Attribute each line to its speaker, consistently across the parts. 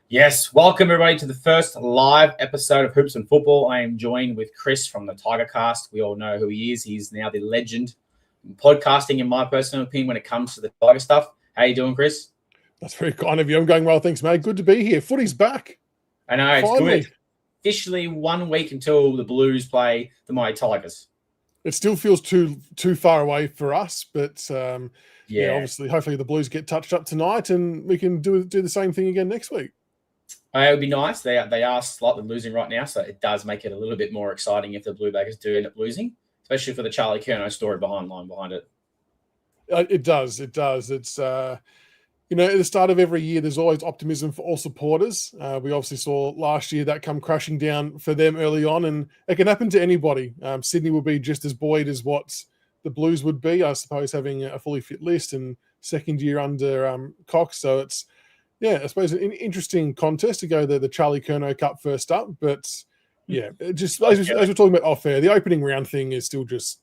Speaker 1: Yes, welcome everybody to the first live episode of Hoops and Football. I am joined with Chris from the TigerCast. We all know who he is. He's now the legend in podcasting, in my personal opinion, when it comes to the Tiger stuff. How you doing, Chris?
Speaker 2: That's very kind of you. I'm going well, thanks, mate. Good to be here. Footy's back.
Speaker 1: I know, it's
Speaker 2: Finally.
Speaker 1: good. Officially 1 week until the Blues play the Mighty Tigers.
Speaker 2: It still feels too far away for us, but obviously, hopefully the Blues get touched up tonight and we can do the same thing again next week.
Speaker 1: It would be nice. They are slightly losing right now, so it does make it a little bit more exciting if the Blue Jackets do end up losing, especially for the Charlie Curnow story behind it.
Speaker 2: It does. It's at the start of every year, there's always optimism for all supporters. We obviously saw last year that come crashing down for them early on, and it can happen to anybody. Sydney will be just as buoyed as what the Blues would be, I suppose, having a fully fit list and second year under Cox. So it's, I suppose an interesting contest to go the Charlie Curnow Cup first up. But, just as we're talking about off air, the opening round thing is still just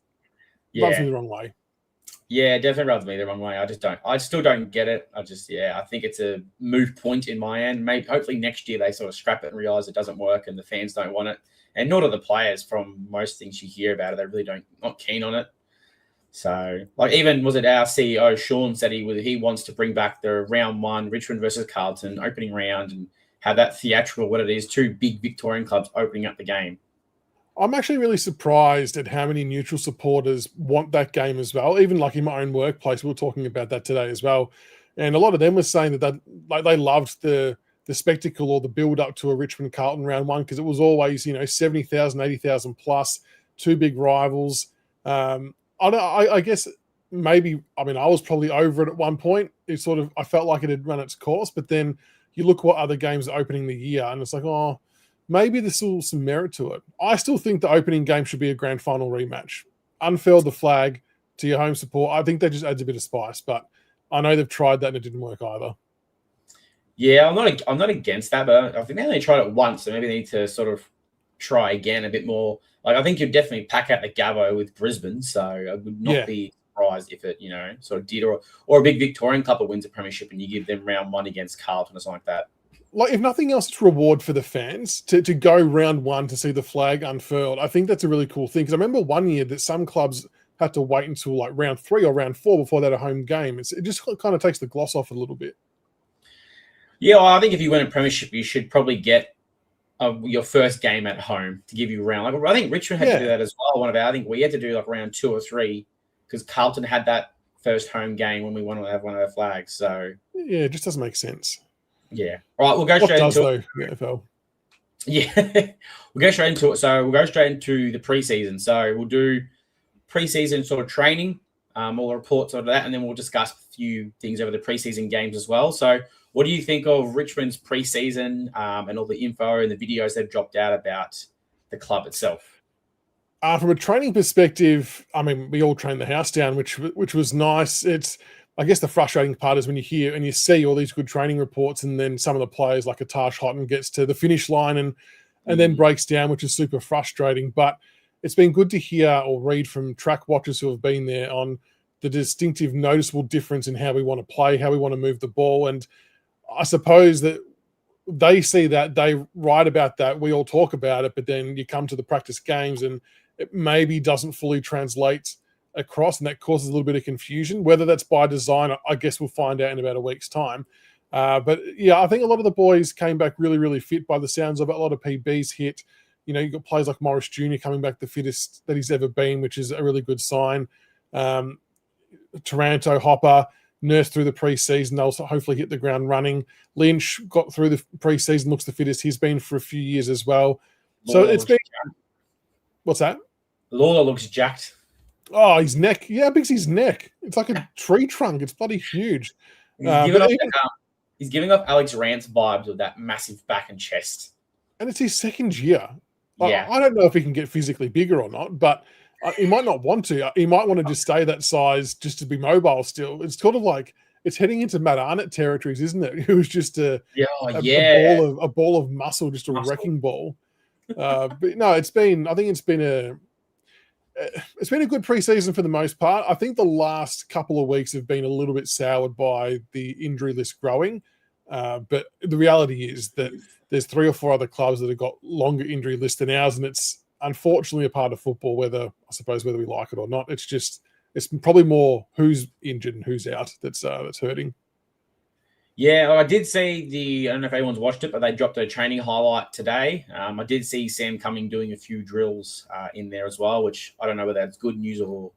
Speaker 2: rubs me the wrong way.
Speaker 1: Yeah, definitely rubs me the wrong way. I still don't get it. I think it's a moot point in my end. Maybe hopefully next year they sort of scrap it and realize it doesn't work and the fans don't want it. And nor do the players. From most things you hear about it, they really not keen on it. So, even was it our CEO Sean said he wants to bring back the round one Richmond versus Carlton opening round and have that theatrical what it is, two big Victorian clubs opening up the game.
Speaker 2: I'm actually really surprised at how many neutral supporters want that game as well. Even like in my own workplace, we were talking about that today as well. And a lot of them were saying that they loved the spectacle or the build up to a Richmond Carlton round one because it was always, 70,000, 80,000 plus, two big rivals. I guess maybe, I was probably over it at one point. I felt like it had run its course, but then you look what other games are opening the year and it's like, maybe there's still some merit to it. I still think the opening game should be a grand final rematch. Unfurl the flag to your home support. I think that just adds a bit of spice, but I know they've tried that and it didn't work either.
Speaker 1: Yeah, I'm not against that, but I think they only tried it once, so maybe they need to sort of try again a bit more. I think you'd definitely pack out the Gabbo with Brisbane, so I would not be surprised if it, sort of did, or a big Victorian club that wins a premiership and you give them round one against Carlton or something like that.
Speaker 2: If nothing else, it's reward for the fans to go round one to see the flag unfurled. I think that's a really cool thing because I remember one year that some clubs had to wait until round 3 or round 4 before they had a home game. It just kind of takes the gloss off a little bit.
Speaker 1: Yeah, well, I think if you win a premiership, you should probably get your first game at home to give you a round. I think Richmond had to do that as well. I think we had to do round 2 or 3 because Carlton had that first home game when we wanted to have one of their flags. So
Speaker 2: it just doesn't make sense.
Speaker 1: Yeah. All right, we'll go straight into it.
Speaker 2: The NFL?
Speaker 1: Yeah, we'll go straight into it. So we'll go straight into the preseason. So we'll do preseason sort of training, all the reports of that, and then we'll discuss a few things over the preseason games as well. So what do you think of Richmond's preseason and all the info and the videos they've dropped out about the club itself?
Speaker 2: From a training perspective, we all trained the house down, which was nice. I guess the frustrating part is when you hear and you see all these good training reports and then some of the players like Atash Houghton gets to the finish line and then breaks down, which is super frustrating. But it's been good to hear or read from track watchers who have been there on the distinctive, noticeable difference in how we want to play, how we want to move the ball. And I suppose that they see that, they write about that, we all talk about it, but then you come to the practice games and it maybe doesn't fully translate across, and that causes a little bit of confusion. Whether that's by design, I guess we'll find out in about a week's time. But I think a lot of the boys came back really, really fit by the sounds of it. A lot of PBs hit. You've got players like Morris Jr. coming back the fittest that he's ever been, which is a really good sign. Taranto, Hopper, nursed through the preseason. They'll hopefully hit the ground running. Lynch got through the preseason, looks the fittest he's been for a few years as well. So it's been... What's that?
Speaker 1: Lawler looks jacked.
Speaker 2: Oh, his neck. Yeah, how big's his neck? It's like a tree trunk. It's bloody huge.
Speaker 1: He's giving off Alex Rance vibes with that massive back and chest.
Speaker 2: And it's his second year.
Speaker 1: Yeah.
Speaker 2: I don't know if he can get physically bigger or not, but he might not want to. He might want to just stay that size just to be mobile still. It's sort of like it's heading into Matt Arnott territories, isn't it? It was just a ball of muscle, just a wrecking ball. But no, it's been a good preseason for the most part. I think the last couple of weeks have been a little bit soured by the injury list growing. But the reality is that there's 3 or 4 other clubs that have got longer injury lists than ours, and it's unfortunately a part of football, whether we like it or not. It's probably more who's injured and who's out that's hurting.
Speaker 1: Yeah, I did see I don't know if anyone's watched it, but they dropped a training highlight today. I did see Sam Cumming doing a few drills in there as well, which I don't know whether that's good news or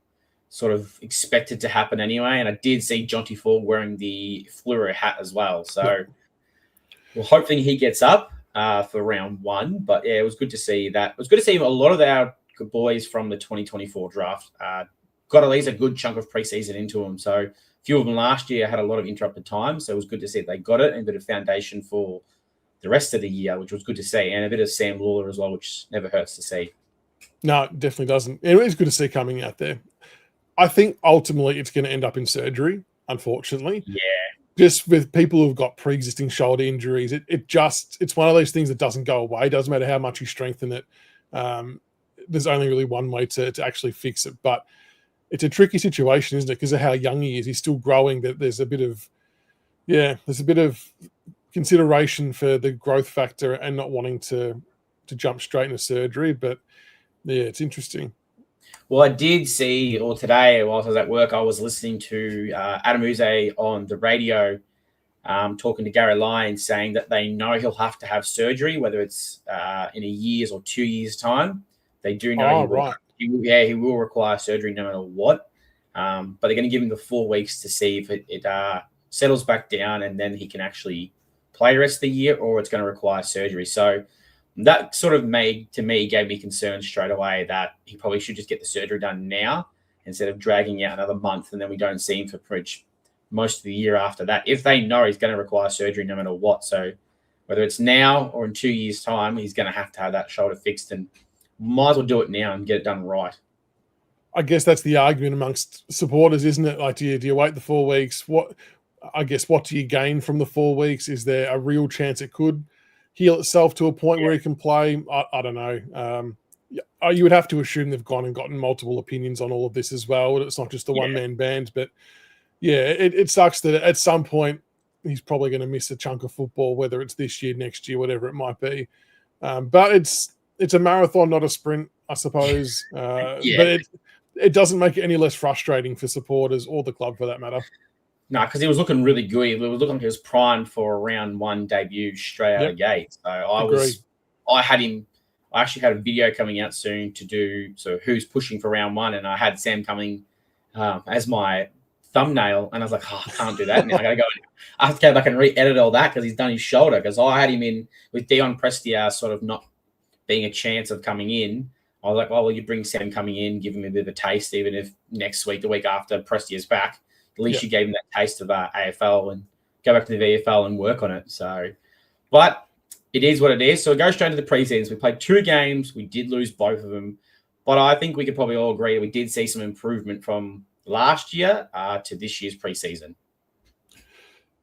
Speaker 1: sort of expected to happen anyway. And I did see Jonty Ford wearing the fluoro hat as well. So we're hoping he gets up for round 1. But yeah, it was good to see that. It was good to see a lot of our good boys from the 2024 draft got at least a good chunk of preseason into them. So a few of them last year had a lot of interrupted time. So it was good to see they got it and a bit of foundation for the rest of the year, which was good to see. And a bit of Sam Lawler as well, which never hurts to see.
Speaker 2: No, it definitely doesn't. It is good to see coming out there. I think ultimately it's going to end up in surgery, unfortunately.
Speaker 1: Yeah.
Speaker 2: Just with people who've got pre-existing shoulder injuries, it's one of those things that doesn't go away. It doesn't matter how much you strengthen it. There's only really one way to actually fix it. But it's a tricky situation, isn't it? Because of how young he is. He's still growing. There's a bit of consideration for the growth factor and not wanting to jump straight into surgery. But yeah, it's interesting.
Speaker 1: Well, I did see, or today, whilst I was at work, I was listening to Adam Uze on the radio talking to Gary Lyons saying that they know he'll have to have surgery, whether it's in a year's or 2 years' time. They do know he will require surgery no matter what. But they're going to give him the 4 weeks to see if it settles back down and then he can actually play the rest of the year, or it's going to require surgery. So that sort of gave me concern straight away that he probably should just get the surgery done now instead of dragging out another month and then we don't see him for most of the year after that, if they know he's going to require surgery no matter what. So whether it's now or in 2 years' time, he's going to have that shoulder fixed, and might as well do it now and get it done right.
Speaker 2: I guess that's the argument amongst supporters, isn't it? Like, do you wait the 4 weeks? What do you gain from the 4 weeks? Is there a real chance it could heal itself to a point where he can play? I don't know. You would have to assume they've gone and gotten multiple opinions on all of this as well. It's not just a one-man band. But yeah, it sucks that at some point he's probably going to miss a chunk of football, whether it's this year, next year, whatever it might be. But it's a marathon, not a sprint, I suppose. But it doesn't make it any less frustrating for supporters or the club for that matter.
Speaker 1: No, because he was looking really good. He was looking like he was primed for a round 1 debut straight out of the gate. So I actually had a video coming out soon to do who's pushing for round 1, and I had Sam Cumming as my thumbnail, and I was like, I can't do that now. I have to go back and re-edit all that because he's done his shoulder. Because I had him in with Dion Prestia sort of not being a chance of coming in. I was like, well, you bring Sam Cumming in, give him a bit of a taste, even if next week, the week after, Prestia's back. At least you gave him that taste of AFL and go back to the VFL and work on it. So, but it is what it is. So we go straight to the preseasons. We played 2 games. We did lose both of them. But I think we could probably all agree that we did see some improvement from last year to this year's preseason.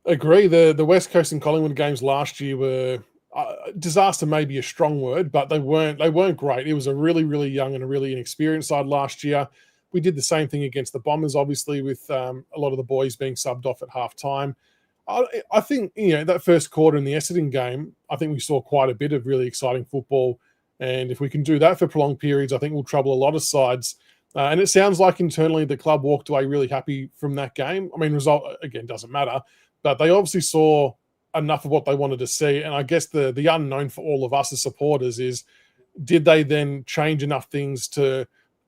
Speaker 2: Agree. The West Coast and Collingwood games last year were disaster, maybe a strong word, but they weren't great. It was a really, really young and a really inexperienced side last year. We did the same thing against the Bombers, obviously, with a lot of the boys being subbed off at halftime. I think, that first quarter in the Essendon game, I think we saw quite a bit of really exciting football. And if we can do that for prolonged periods, I think we'll trouble a lot of sides. And it sounds like internally the club walked away really happy from that game. I mean, result, again, doesn't matter. But they obviously saw enough of what they wanted to see. And I guess the unknown for all of us as supporters is, did they then change enough things to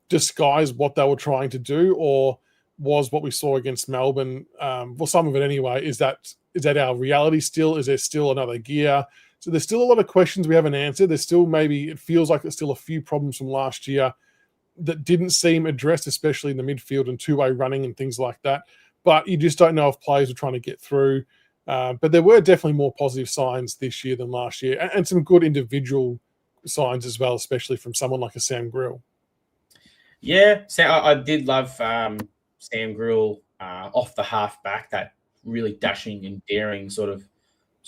Speaker 2: disguise what they were trying to do, or was what we saw against Melbourne, some of it anyway, is that our reality still? Is there still another gear? So there's still a lot of questions we haven't answered. There's still it feels like there's still a few problems from last year that didn't seem addressed, especially in the midfield and two-way running and things like that. But you just don't know if players are trying to get through. But there were definitely more positive signs this year than last year, and some good individual signs as well, especially from someone like a Sam Grill.
Speaker 1: Yeah, I did love Sam Grill off the half back, that really dashing and daring sort of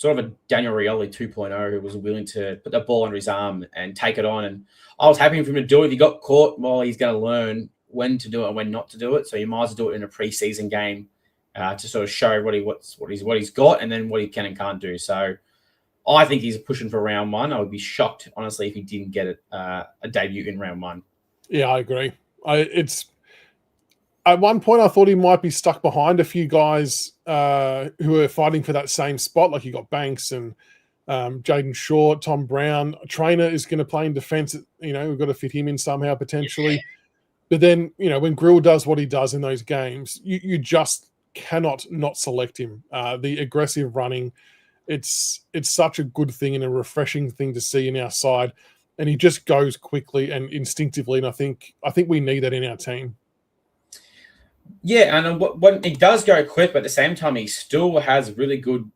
Speaker 1: a Daniel Rioli 2.0 who was willing to put the ball under his arm and take it on. And I was happy for him to do it. If he got caught, well, he's going to learn when to do it and when not to do it. So you might as well do it in a preseason game to sort of show what he's got and then what he can and can't do. So I think he's pushing for round one. I would be shocked, honestly, if he didn't get a debut in round one.
Speaker 2: Yeah, I agree. It's at one point I thought he might be stuck behind a few guys who are fighting for that same spot. Like you got Banks and Jaden Short, Tom Brown. Trainer is going to play in defence. We've got to fit him in somehow potentially.
Speaker 1: Yeah.
Speaker 2: But then, when Grill does what he does in those games, you just cannot not select him. The aggressive running, it's such a good thing and a refreshing thing to see in our side. And he just goes quickly and instinctively. And I think we need that in our team.
Speaker 1: Yeah, and when he does go quick, but at the same time, he still has really good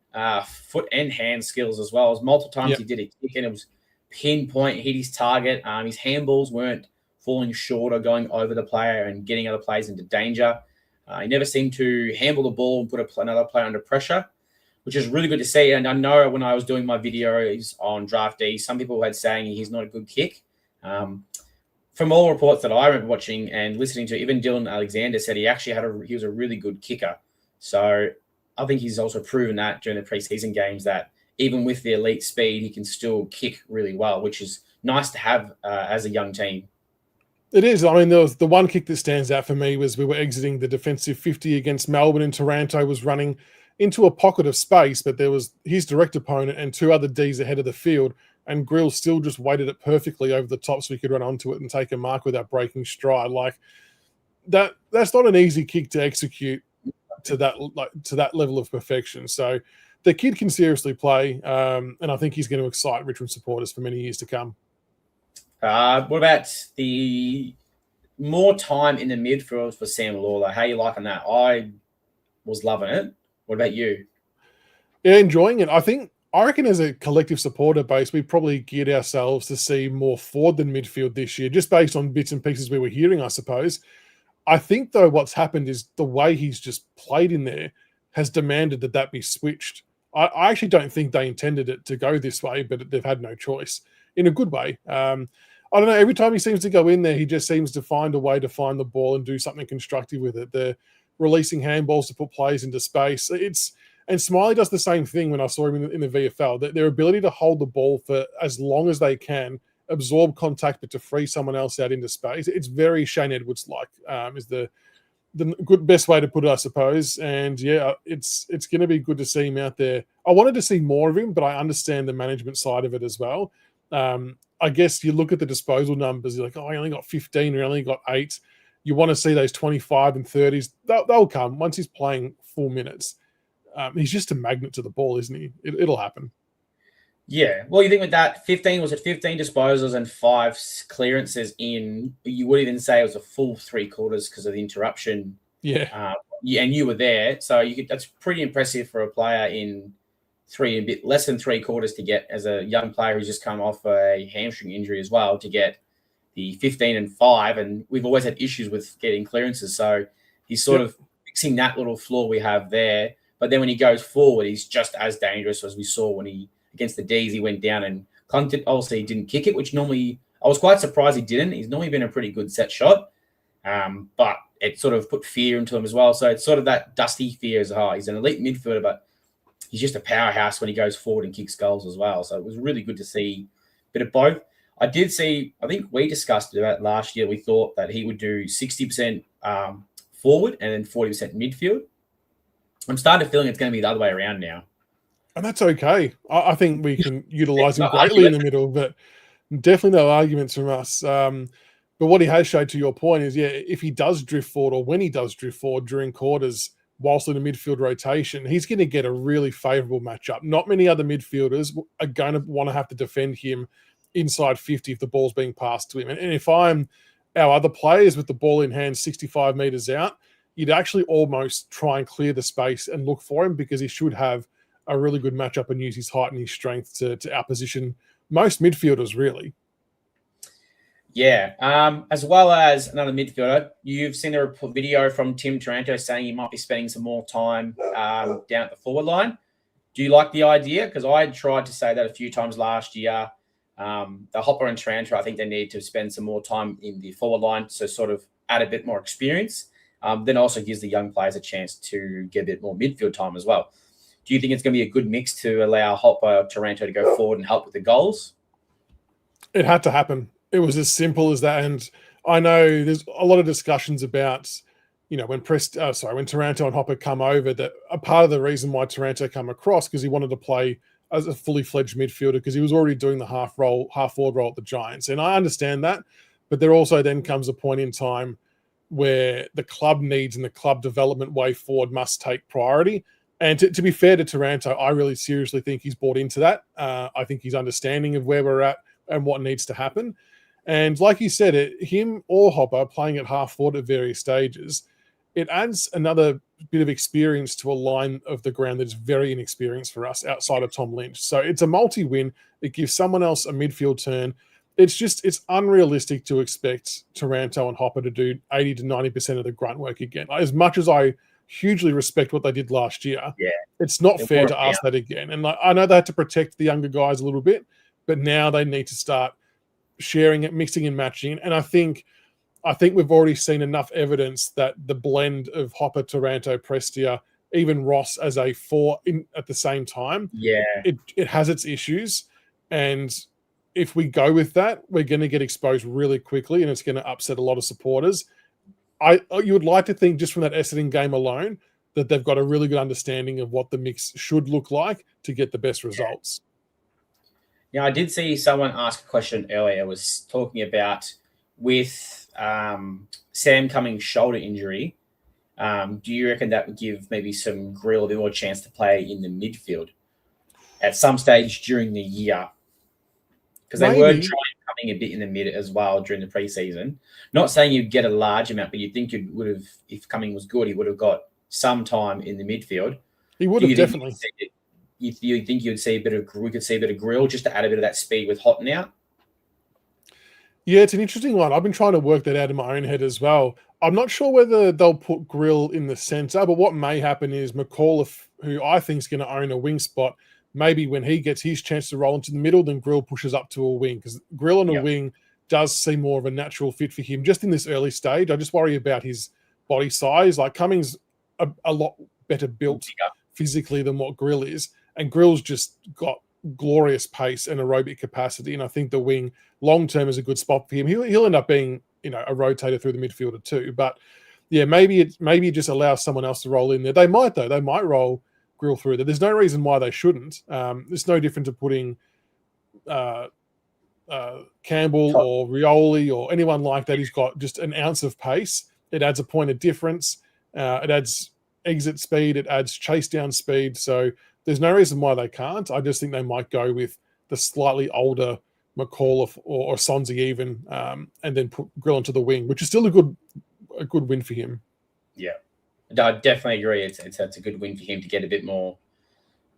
Speaker 1: foot and hand skills as well. As multiple times he did a kick and it was pinpoint, hit his target. His handballs weren't falling short or going over the player and getting other players into danger. He never seemed to handle the ball and put another player under pressure, which is really good to see. And I know when I was doing my videos on Draft D, some people had saying he's not a good kick. From all reports that I remember watching and listening to, even Dylan Alexander said he actually he was a really good kicker. So I think he's also proven that during the preseason games that even with the elite speed, he can still kick really well, which is nice to have as a young team.
Speaker 2: It is. I mean, there was the one kick that stands out for me was we were exiting the defensive 50 against Melbourne and Taranto was running into a pocket of space, but there was his direct opponent and two other Ds ahead of the field, and Grill still just weighted it perfectly over the top so he could run onto it and take a mark without breaking stride. Like that's not an easy kick to execute to that level of perfection. So the kid can seriously play, and I think he's going to excite Richmond supporters for many years to come.
Speaker 1: What about the more time in the midfield for Sam Lawler? How are you liking that? I was loving it. What about you?
Speaker 2: Yeah, enjoying it. I reckon as a collective supporter base, we probably geared ourselves to see more forward than midfield this year, just based on bits and pieces we were hearing, I suppose. I think, though, what's happened is the way he's just played in there has demanded that be switched. I actually don't think they intended it to go this way, but they've had no choice in a good way. I don't know. Every time he seems to go in there, he just seems to find a way to find the ball and do something constructive with it. They're releasing handballs to put players into space. And Smiley does the same thing when I saw him in the VFL. Their ability to hold the ball for as long as they can, absorb contact, but to free someone else out into space. It's very Shane Edwards-like, is the best way to put it, I suppose. And yeah, it's going to be good to see him out there. I wanted to see more of him, but I understand the management side of it as well. I guess you look at the disposal numbers, you're like, oh, he only got 15, or only got 8. You want to see those 25 and 30s. They'll come once he's playing full minutes. He's just a magnet to the ball, isn't he? It'll happen.
Speaker 1: Yeah. Well, you think with that, 15 disposals and 5 clearances in, you would even say it was a full 3 quarters because of the interruption.
Speaker 2: Yeah.
Speaker 1: And you were there. So that's pretty impressive for a player in less than 3 quarters to get, as a young player who's just come off a hamstring injury as well, to get the 15 and 5. And we've always had issues with getting clearances. So he's sort of fixing that little flaw we have there. But then when he goes forward, he's just as dangerous as we saw when against the D's, he went down and clunked. Obviously, he didn't kick it, which normally I was quite surprised he didn't. He's normally been a pretty good set shot. But it sort of put fear into him as well. So it's sort of that dusty fear as well. He's an elite midfielder, but he's just a powerhouse when he goes forward and kicks goals as well. So it was really good to see a bit of both. I think we discussed about last year, we thought that he would do 60% forward and then 40% midfield. I'm starting to feeling it's going to be the other way around now.
Speaker 2: And that's okay. I think we can utilise him greatly in the middle, but definitely no arguments from us. But what he has showed, to your point, is, if he does drift forward, or when he does drift forward during quarters whilst in a midfield rotation, he's going to get a really favourable matchup. Not many other midfielders are going to want to have to defend him inside 50 if the ball's being passed to him. And if I'm our other players with the ball in hand 65 metres out, you'd actually almost try and clear the space and look for him, because he should have a really good matchup and use his height and his strength to outposition most midfielders, really.
Speaker 1: Yeah. As well as another midfielder, you've seen a video from Tim Taranto saying he might be spending some more time down at the forward line. Do you like the idea? Because I tried to say that a few times last year. The Hopper and Taranto, I think they need to spend some more time in the forward line to sort of add a bit more experience. then also gives the young players a chance to get a bit more midfield time as well. Do you think it's going to be a good mix to allow Hopper Taranto to go forward and help with the goals?
Speaker 2: It had to happen. It was as simple as that. And I know there's a lot of discussions about, when Taranto and Hopper come over, that a part of the reason why Taranto come across because he wanted to play as a fully fledged midfielder because he was already doing the half forward role at the Giants. And I understand that, but there also then comes a point in time where the club needs and the club development way forward must take priority. And to be fair to Taranto, I really seriously think he's bought into that. I think he's understanding of where we're at and what needs to happen. And like you said, him or Hopper playing at half forward at various stages, it adds another bit of experience to a line of the ground that is very inexperienced for us outside of Tom Lynch. So it's a multi-win. It gives someone else a midfield turn. It's unrealistic to expect Taranto and Hopper to do 80 to 90% of the grunt work again. As much as I hugely respect what they did last year, it's not fair to ask that again. And I know they had to protect the younger guys a little bit, but now they need to start sharing it, mixing and matching. And I think we've already seen enough evidence that the blend of Hopper, Taranto, Prestia, even Ross as a 4 at the same time, it has its issues. And if we go with that, we're going to get exposed really quickly and it's going to upset a lot of supporters. You would like to think just from that Essendon game alone that they've got a really good understanding of what the mix should look like to get the best results.
Speaker 1: Yeah, I did see someone ask a question earlier. It was talking about with Sam Cummings' shoulder injury, do you reckon that would give maybe some Grill a bit more chance to play in the midfield at some stage during the year? Because they were trying coming a bit in the mid as well during the preseason. Not saying you'd get a large amount, but you'd think you would have, if Cummings was good, he would have got some time in the midfield.
Speaker 2: He would have definitely.
Speaker 1: You think you'd see we could see a bit of Grill just to add a bit of that speed with Houghton out?
Speaker 2: Yeah, it's an interesting one. I've been trying to work that out in my own head as well. I'm not sure whether they'll put Grill in the centre, but what may happen is McAuliffe, who I think is going to own a wing spot, maybe when he gets his chance to roll into the middle, then Grill pushes up to a wing because Grill on a wing does seem more of a natural fit for him just in this early stage. I just worry about his body size. Like Cummings a lot better built physically than what Grill is. And Grill's just got glorious pace and aerobic capacity. And I think the wing long-term is a good spot for him. He'll end up being, a rotator through the midfielder too. But yeah, maybe it just allows someone else to roll in there. They might though. They might roll Grill through there. There's no reason why they shouldn't. It's no different to putting Campbell or Rioli or anyone like that. He's got just an ounce of pace. It adds a point of difference. It adds exit speed. It adds chase down speed. So there's no reason why they can't. I just think they might go with the slightly older McAuliffe or Sonzi even, and then put Grill onto the wing, which is still a good win for him.
Speaker 1: Yeah, I definitely agree. It's a good win for him to get a bit more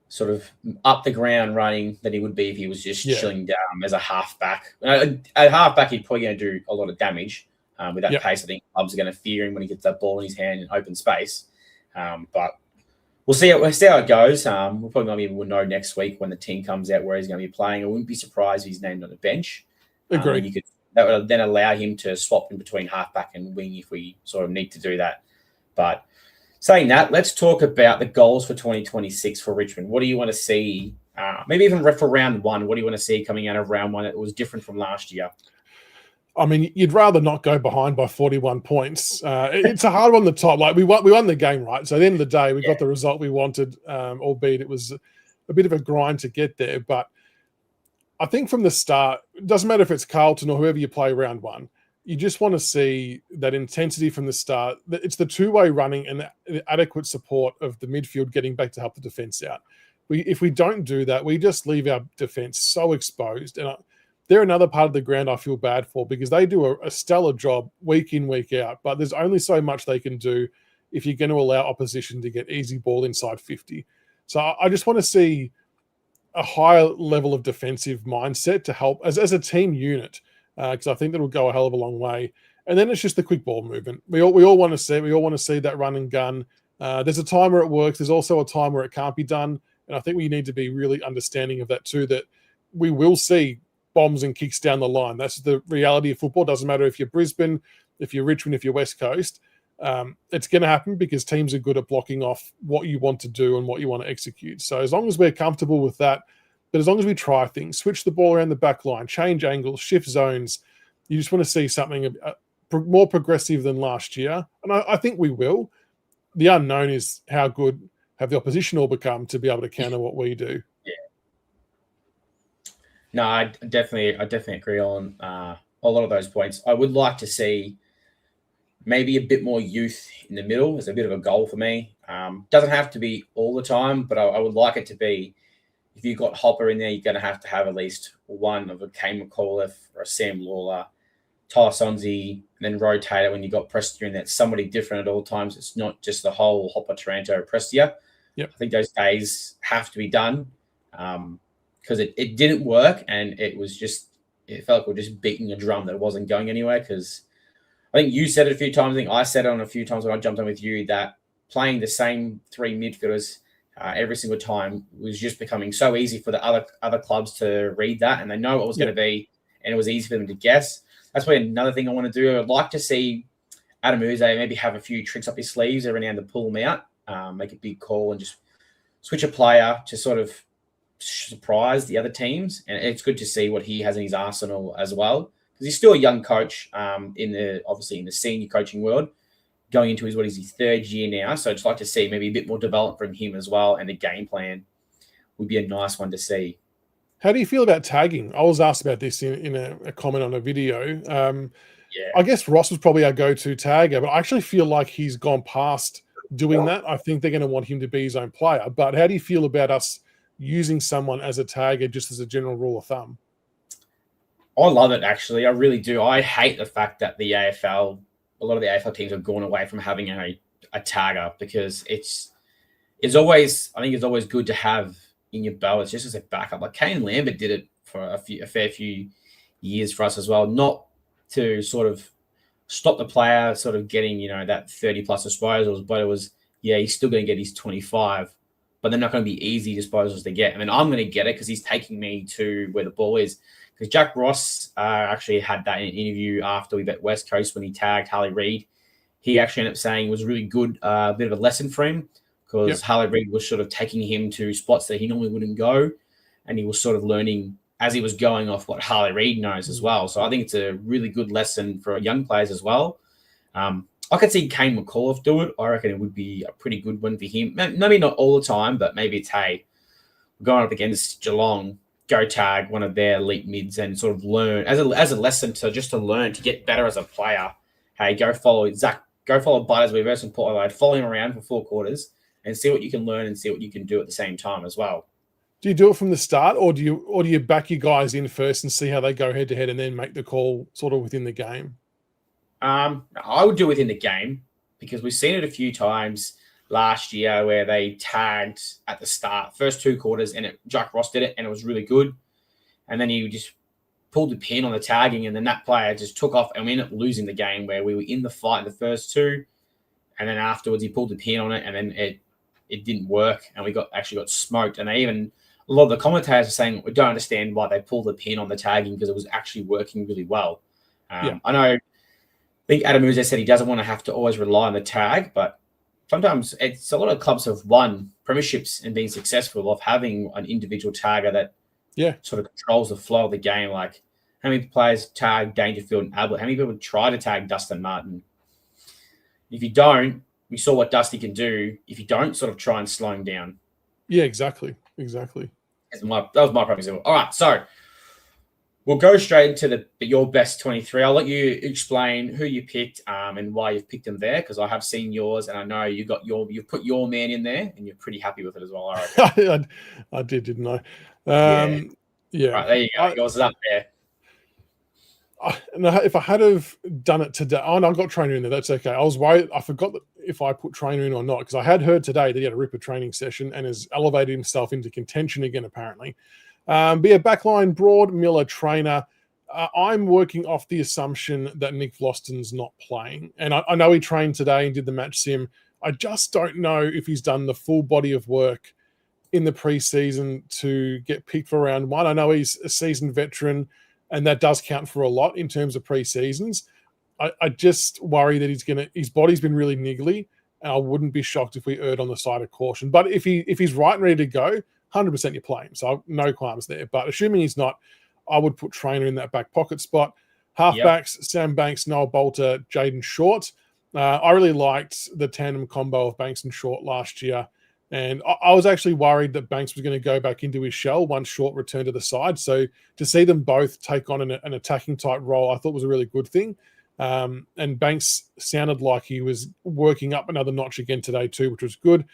Speaker 1: sort of up the ground running than he would be if he was just chilling down as a halfback. At halfback, he's probably going to do a lot of damage with that pace. I think clubs are going to fear him when he gets that ball in his hand in open space. But we'll see how it goes. We'll probably know next week when the team comes out where he's going to be playing. I wouldn't be surprised if he's named on the bench.
Speaker 2: Agreed.
Speaker 1: That would then allow him to swap in between halfback and wing if we sort of need to do that. But saying that, let's talk about the goals for 2026 for Richmond. What do you want to see? Maybe even for round one, what do you want to see coming out of round one that was different from last year?
Speaker 2: I mean, you'd rather not go behind by 41 points. It's a hard one at the top. Like we won the game, right? So at the end of the day, we got the result we wanted, albeit it was a bit of a grind to get there. But I think from the start, it doesn't matter if it's Carlton or whoever you play round one, you just want to see that intensity from the start. It's the two-way running and the adequate support of the midfield getting back to help the defence out. If we don't do that, we just leave our defence so exposed. And they're another part of the ground I feel bad for because they do a stellar job week in, week out, but there's only so much they can do if you're going to allow opposition to get easy ball inside 50. So I just want to see a higher level of defensive mindset to help as a team unit because I think that'll go a hell of a long way. And then it's just the quick ball movement. We all want to see that run and gun. There's a time where it works. There's also a time where it can't be done. And I think we need to be really understanding of that too, that we will see bombs and kicks down the line. That's the reality of football. Doesn't matter if you're Brisbane, if you're Richmond, if you're West Coast. It's going to happen because teams are good at blocking off what you want to do and what you want to execute. So as long as we're comfortable with that, but as long as we try things, switch the ball around the back line, change angles, shift zones, you just want to see something more progressive than last year. And I think we will. The unknown is how good have the opposition all become to be able to counter what we do.
Speaker 1: Yeah. No, I definitely agree on a lot of those points. I would like to see maybe a bit more youth in the middle is a bit of a goal for me. Doesn't have to be all the time, but I would like it to be. If you've got Hopper in there, you're going to have at least one of a Kane McAuliffe or a Sam Lawler, Tyler Sonzi, and then rotate it when you've got Prestia in there. It's somebody different at all times. It's not just the whole Hopper, Taranto, Prestia.
Speaker 2: Yep.
Speaker 1: I think those days have to be done because it didn't work, and it felt like we're just beating a drum that wasn't going anywhere because I think you said it a few times. I think I said it on a few times when I jumped on with you that playing the same three midfielders every single time was just becoming so easy for the other clubs to read that, and they know what it was going to be, and it was easy for them to guess. That's probably another thing I want to do. I'd like to see Adam Uze maybe have a few tricks up his sleeves every now and then to pull them out, make a big call, and just switch a player to sort of surprise the other teams. And it's good to see what he has in his arsenal as well, because he's still a young coach obviously in the senior coaching world, going into his third year now. So I'd just like to see maybe a bit more development from him as well, and the game plan would be a nice one to see.
Speaker 2: How do you feel about tagging? I was asked about this in a comment on a video. I guess Ross was probably our go-to tagger, but I actually feel like he's gone past doing that. I think they're going to want him to be his own player. But how do you feel about us using someone as a tagger just as a general rule of thumb?
Speaker 1: I love it, actually. I really do. I hate the fact that a lot of the AFL teams have gone away from having a tagger because it's always good to have in your belt. It's just as a backup. Like Kane Lambert did it for a fair few years for us as well, not to sort of stop the player sort of getting, that 30 plus disposals, but it was, he's still going to get his 25, but they're not going to be easy disposals to get. I mean, I'm going to get it because he's taking me to where the ball is. Because Jack Ross actually had that in an interview after we bet West Coast when he tagged Harley Reid. He actually ended up saying it was really good, a bit of a lesson for him because Harley Reid was sort of taking him to spots that he normally wouldn't go. And he was sort of learning as he was going off what Harley Reid knows as well. So I think it's a really good lesson for young players as well. I could see Kane McAuliffe do it. I reckon it would be a pretty good one for him. Maybe not all the time, but maybe it's, hey, going up against Geelong, go tag one of their elite mids and sort of learn as a lesson to learn to get better as a player. Hey, go follow Zach, go follow Butters, reverse and Port Adelaide, follow him around for 4 quarters and see what you can learn and see what you can do at the same time as well.
Speaker 2: Do you do it from the start, or do you back your guys in first and see how they go head to head and then make the call sort of within the game?
Speaker 1: I would do it within the game because we've seen it a few times last year where they tagged at the start, first 2 quarters, and Jack Ross did it, and it was really good. And then he just pulled the pin on the tagging, and then that player just took off, and we ended up losing the game where we were in the fight in the first 2, and then afterwards he pulled the pin on it, and then it didn't work, and we actually got smoked. And a lot of the commentators are saying we don't understand why they pulled the pin on the tagging because it was actually working really well. I think Adam Uze said he doesn't want to have to always rely on the tag, but sometimes it's a lot of clubs have won premierships and been successful of having an individual tagger that sort of controls the flow of the game. Like how many players tag Dangerfield and Ablett? How many people try to tag Dustin Martin? If you don't, we saw what Dusty can do. If you don't, sort of try and slow him down.
Speaker 2: Yeah, exactly.
Speaker 1: That was my preference. All right, so we'll go straight into your best 23. I'll let you explain who you picked and why you've picked them there, because I have seen yours and I know you've put your man in there and you're pretty happy with it as well. All right.
Speaker 2: I did, didn't I?
Speaker 1: Yeah. Right, there you go. Yours is up there.
Speaker 2: If I had have done it today, I got Trainer in there. That's okay. I was worried. I forgot that if I put Trainer in or not, because I had heard today that he had a ripper training session and has elevated himself into contention again, apparently. Backline, Broad, Miller, Trainer. I'm working off the assumption that Nick Vlaston's not playing. And I know he trained today and did the match sim. I just don't know if he's done the full body of work in the preseason to get picked for round 1. I know he's a seasoned veteran, and that does count for a lot in terms of pre-seasons. I just worry that his body's been really niggly, and I wouldn't be shocked if we erred on the side of caution. But if he's right and ready to go, 100% you're playing. So no qualms there. But assuming he's not, I would put Trainer in that back pocket spot. Halfbacks, Sam Banks, Noah Bolter, Jaden Short. I really liked the tandem combo of Banks and Short last year. And I was actually worried that Banks was going to go back into his shell once Short returned to the side. So to see them both take on an attacking type role, I thought was a really good thing. And Banks sounded like he was working up another notch again today too, which was good.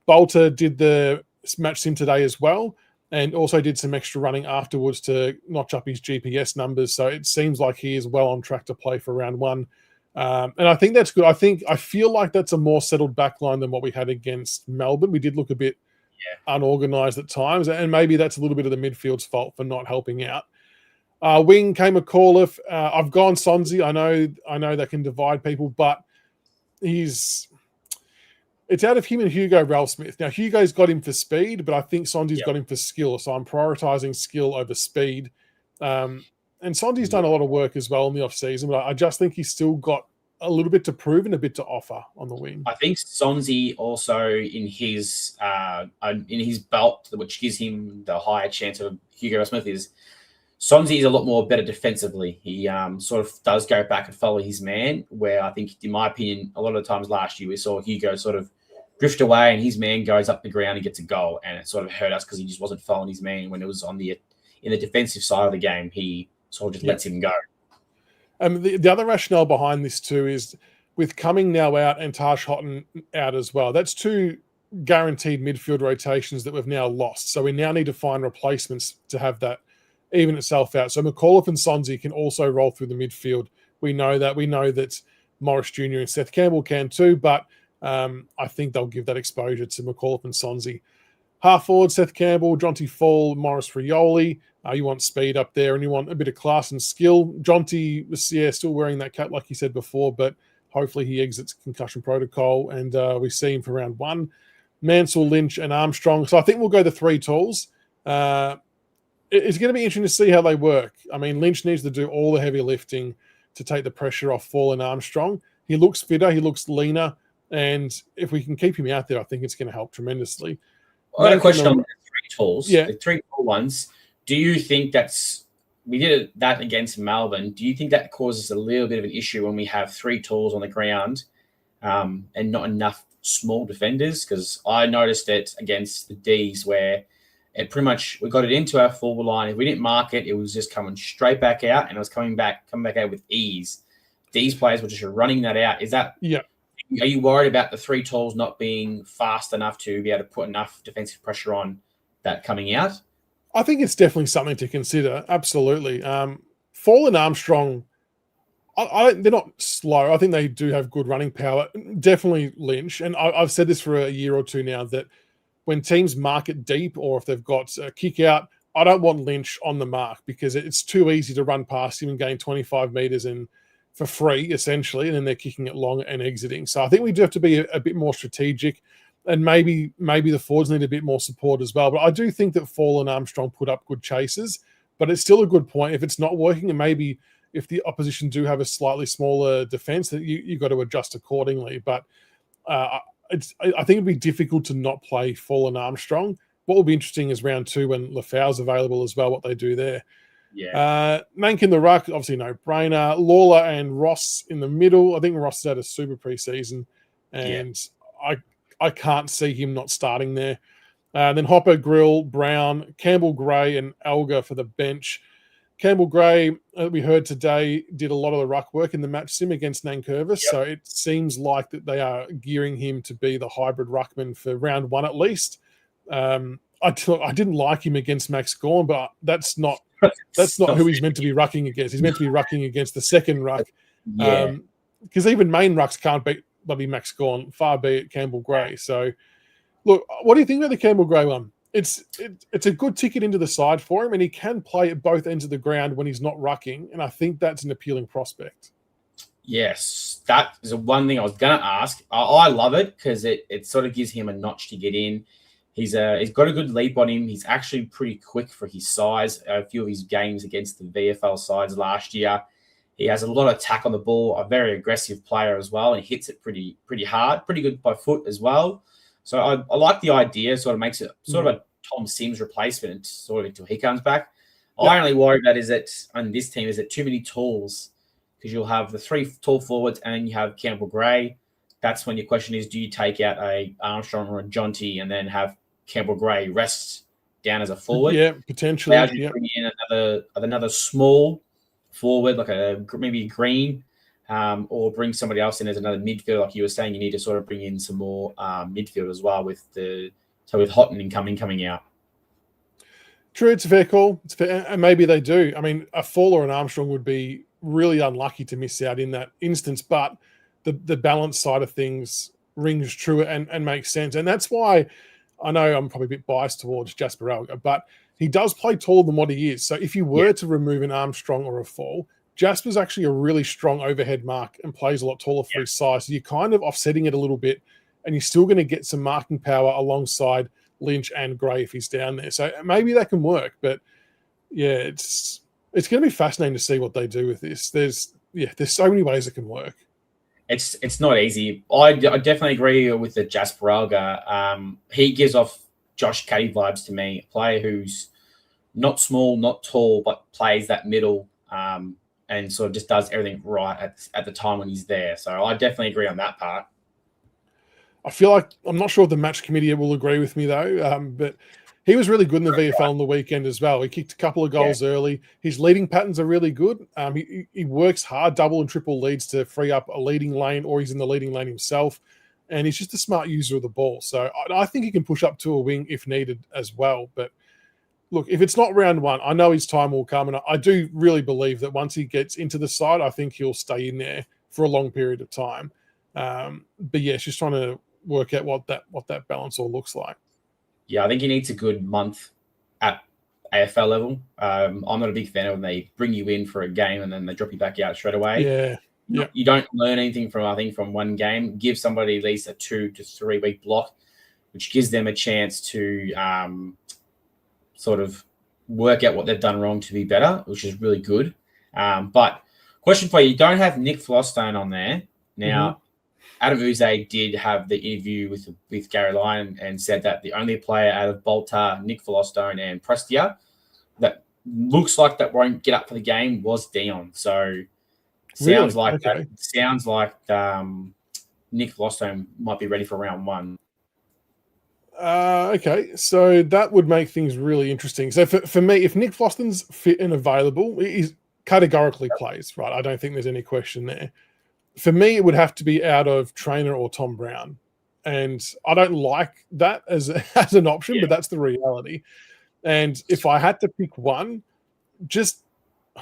Speaker 2: Bolter did the match sim today as well, and also did some extra running afterwards to notch up his GPS numbers. So it seems like he is well on track to play for round one. And I think that's good. I feel like that's a more settled backline than what we had against Melbourne. We did look a bit unorganised at times, and maybe that's a little bit of the midfield's fault for not helping out. Wing came McAuliffe. I've gone Sonzi. I know that can divide people, but it's out of him and Hugo Ralph Smith. Now, Hugo's got him for speed, but I think Sonzi's got him for skill. So I'm prioritising skill over speed. And Sonzi's done a lot of work as well in the off-season, but I just think he's still got a little bit to prove and a bit to offer on the wing.
Speaker 1: I think Sonzi also in his belt, which gives him the higher chance of Hugo Ralph Smith, is Sonzi is a lot more better defensively. He sort of does go back and follow his man, where I think, in my opinion, a lot of the times last year we saw Hugo sort of drift away and his man goes up the ground and gets a goal, and it sort of hurt us because he just wasn't following his man when it was in the defensive side of the game. He sort of just lets him go.
Speaker 2: The other rationale behind this too is with Cumming now out and Taj Houghton out as well. That's two guaranteed midfield rotations that we've now lost. So we now need to find replacements to have that even itself out. So McAuliffe and Sonzi can also roll through the midfield. We know that. We know that Morris Jr. and Seth Campbell can too, but I think they'll give that exposure to McAuliffe and Sonzi. Half forward, Seth Campbell, Jonty Fall, Morris Rioli. You want speed up there and you want a bit of class and skill. Jonty was still wearing that cap like you said before, but hopefully he exits concussion protocol and we see him for round one. Mansell, Lynch and Armstrong. So I think we'll go the three tools. It's going to be interesting to see how they work. I mean, Lynch needs to do all the heavy lifting to take the pressure off Fall and Armstrong. He looks fitter, he looks leaner, and if we can keep him out there, I think it's going to help tremendously.
Speaker 1: I got a question on the three tools.
Speaker 2: Yeah.
Speaker 1: The three tall ones. Do you think we did that against Melbourne? Do you think that causes a little bit of an issue when we have three tools on the ground and not enough small defenders? Because I noticed it against the Ds where it pretty much we got it into our forward line. If we didn't mark it, it was just coming straight back out, and it was coming back out with ease. These players were just running that out. Is that?
Speaker 2: Yeah.
Speaker 1: Are you worried about the three tools not being fast enough to be able to put enough defensive pressure on that coming out?
Speaker 2: I think it's definitely something to consider. Absolutely. Fall and Armstrong, they're not slow. I think they do have good running power. Definitely Lynch. And I've said this for a year or two now that when teams mark it deep or if they've got a kick out, I don't want Lynch on the mark because it's too easy to run past him and gain 25 metres and for free, essentially, and then they're kicking it long and exiting. So I think we do have to be a bit more strategic. And maybe the forwards need a bit more support as well. But I do think that Fall and Armstrong put up good chases. But it's still a good point. If it's not working, and maybe if the opposition do have a slightly smaller defence, that you got to adjust accordingly. But I think it'd be difficult to not play Fall and Armstrong. What will be interesting is round two when Lafau's available as well, what they do there.
Speaker 1: Yeah.
Speaker 2: Mank in the ruck, obviously no brainer. Lawler and Ross in the middle. I think Ross is at a super preseason. And I can't see him not starting there. Then Hopper, Grill, Brown, Campbell Gray, and Elgar for the bench. Campbell Gray, we heard today, did a lot of the ruck work in the match sim against Nankervis. So it seems like that they are gearing him to be the hybrid ruckman for round one at least. I didn't like him against Max Gawn, but that's not who he's meant to be rucking against. He's meant to be rucking against the second ruck. Because even main rucks can't beat bloody Max Gawn, far be it Campbell Gray. So, look, what do you think about the Campbell Gray one? It's a good ticket into the side for him, and he can play at both ends of the ground when he's not rucking, and I think that's an appealing prospect.
Speaker 1: Yes, that is the one thing I was going to ask. I love it because it sort of gives him a notch to get in. He's got a good leap on him. He's actually pretty quick for his size. A few of his games against the VFL sides last year, He has a lot of attack on the ball, a very aggressive player as well, and he hits it pretty hard, pretty good by foot as well. So I like the idea. Sort of makes it sort of a Tom Sims replacement, sort of until he comes back.
Speaker 2: Yep.
Speaker 1: I only worry about is that on this team is it too many talls, because you'll have the 3 tall forwards and you have Campbell Gray. That's when your question is: do you take out a Armstrong or a Jonty and then have Campbell Gray rest down as a forward?
Speaker 2: Yeah, potentially.
Speaker 1: You bring in another small forward, like maybe Green, or bring somebody else in as another midfield. Like you were saying, you need to sort of bring in some more midfield as well with Houghton coming out.
Speaker 2: True, it's a fair call. It's fair, and maybe they do. I mean, a Fall or an Armstrong would be really unlucky to miss out in that instance, but the balance side of things rings true and makes sense. And that's why I know I'm probably a bit biased towards Jasper Alga, but he does play taller than what he is. So if you were to remove an Armstrong or a Fall, Jasper's actually a really strong overhead mark and plays a lot taller for his size. So you're kind of offsetting it a little bit, and you're still going to get some marking power alongside Lynch and Gray if he's down there. So maybe that can work. But yeah, it's going to be fascinating to see what they do with this. There's so many ways it can work.
Speaker 1: It's not easy. I definitely agree with the Jasper Alga. He gives off Josh Caddy vibes to me, a player who's not small, not tall, but plays that middle and sort of just does everything right at the time when he's there. So I definitely agree on that part.
Speaker 2: I feel like I'm not sure if the match committee will agree with me though, but he was really good in the VFL on the weekend as well. He kicked a couple of goals early. His leading patterns are really good. He works hard, double and triple leads to free up a leading lane, or he's in the leading lane himself. And he's just a smart user of the ball. So I think he can push up to a wing if needed as well. But look, if it's not round one, I know his time will come. And I do really believe that once he gets into the side, I think he'll stay in there for a long period of time. But yeah, it's just trying to work out what that balance all looks like.
Speaker 1: Yeah, I think he needs a good month at AFL level. I'm not a big fan of when they bring you in for a game and then they drop you back out straight away.
Speaker 2: Yeah.
Speaker 1: You don't learn anything from one game. Give somebody at least a 2 to 3 week block, which gives them a chance to sort of work out what they've done wrong to be better, which is really good. But question for you don't have Nick Flostone on there. Now, Adam Uze did have the interview with Gary Lyon and said that the only player out of Boltar, Nick Flostone, and Prestia that looks like that won't get up for the game was Dion. So sounds like Nick Flostone might be ready for round one.
Speaker 2: Okay, so that would make things really interesting. So for me, if Nick Flostone's fit and available, he categorically plays, right? I don't think there's any question there. For me, it would have to be out of Trainer or Tom Brown. And I don't like that as an option, but that's the reality. And if I had to pick one,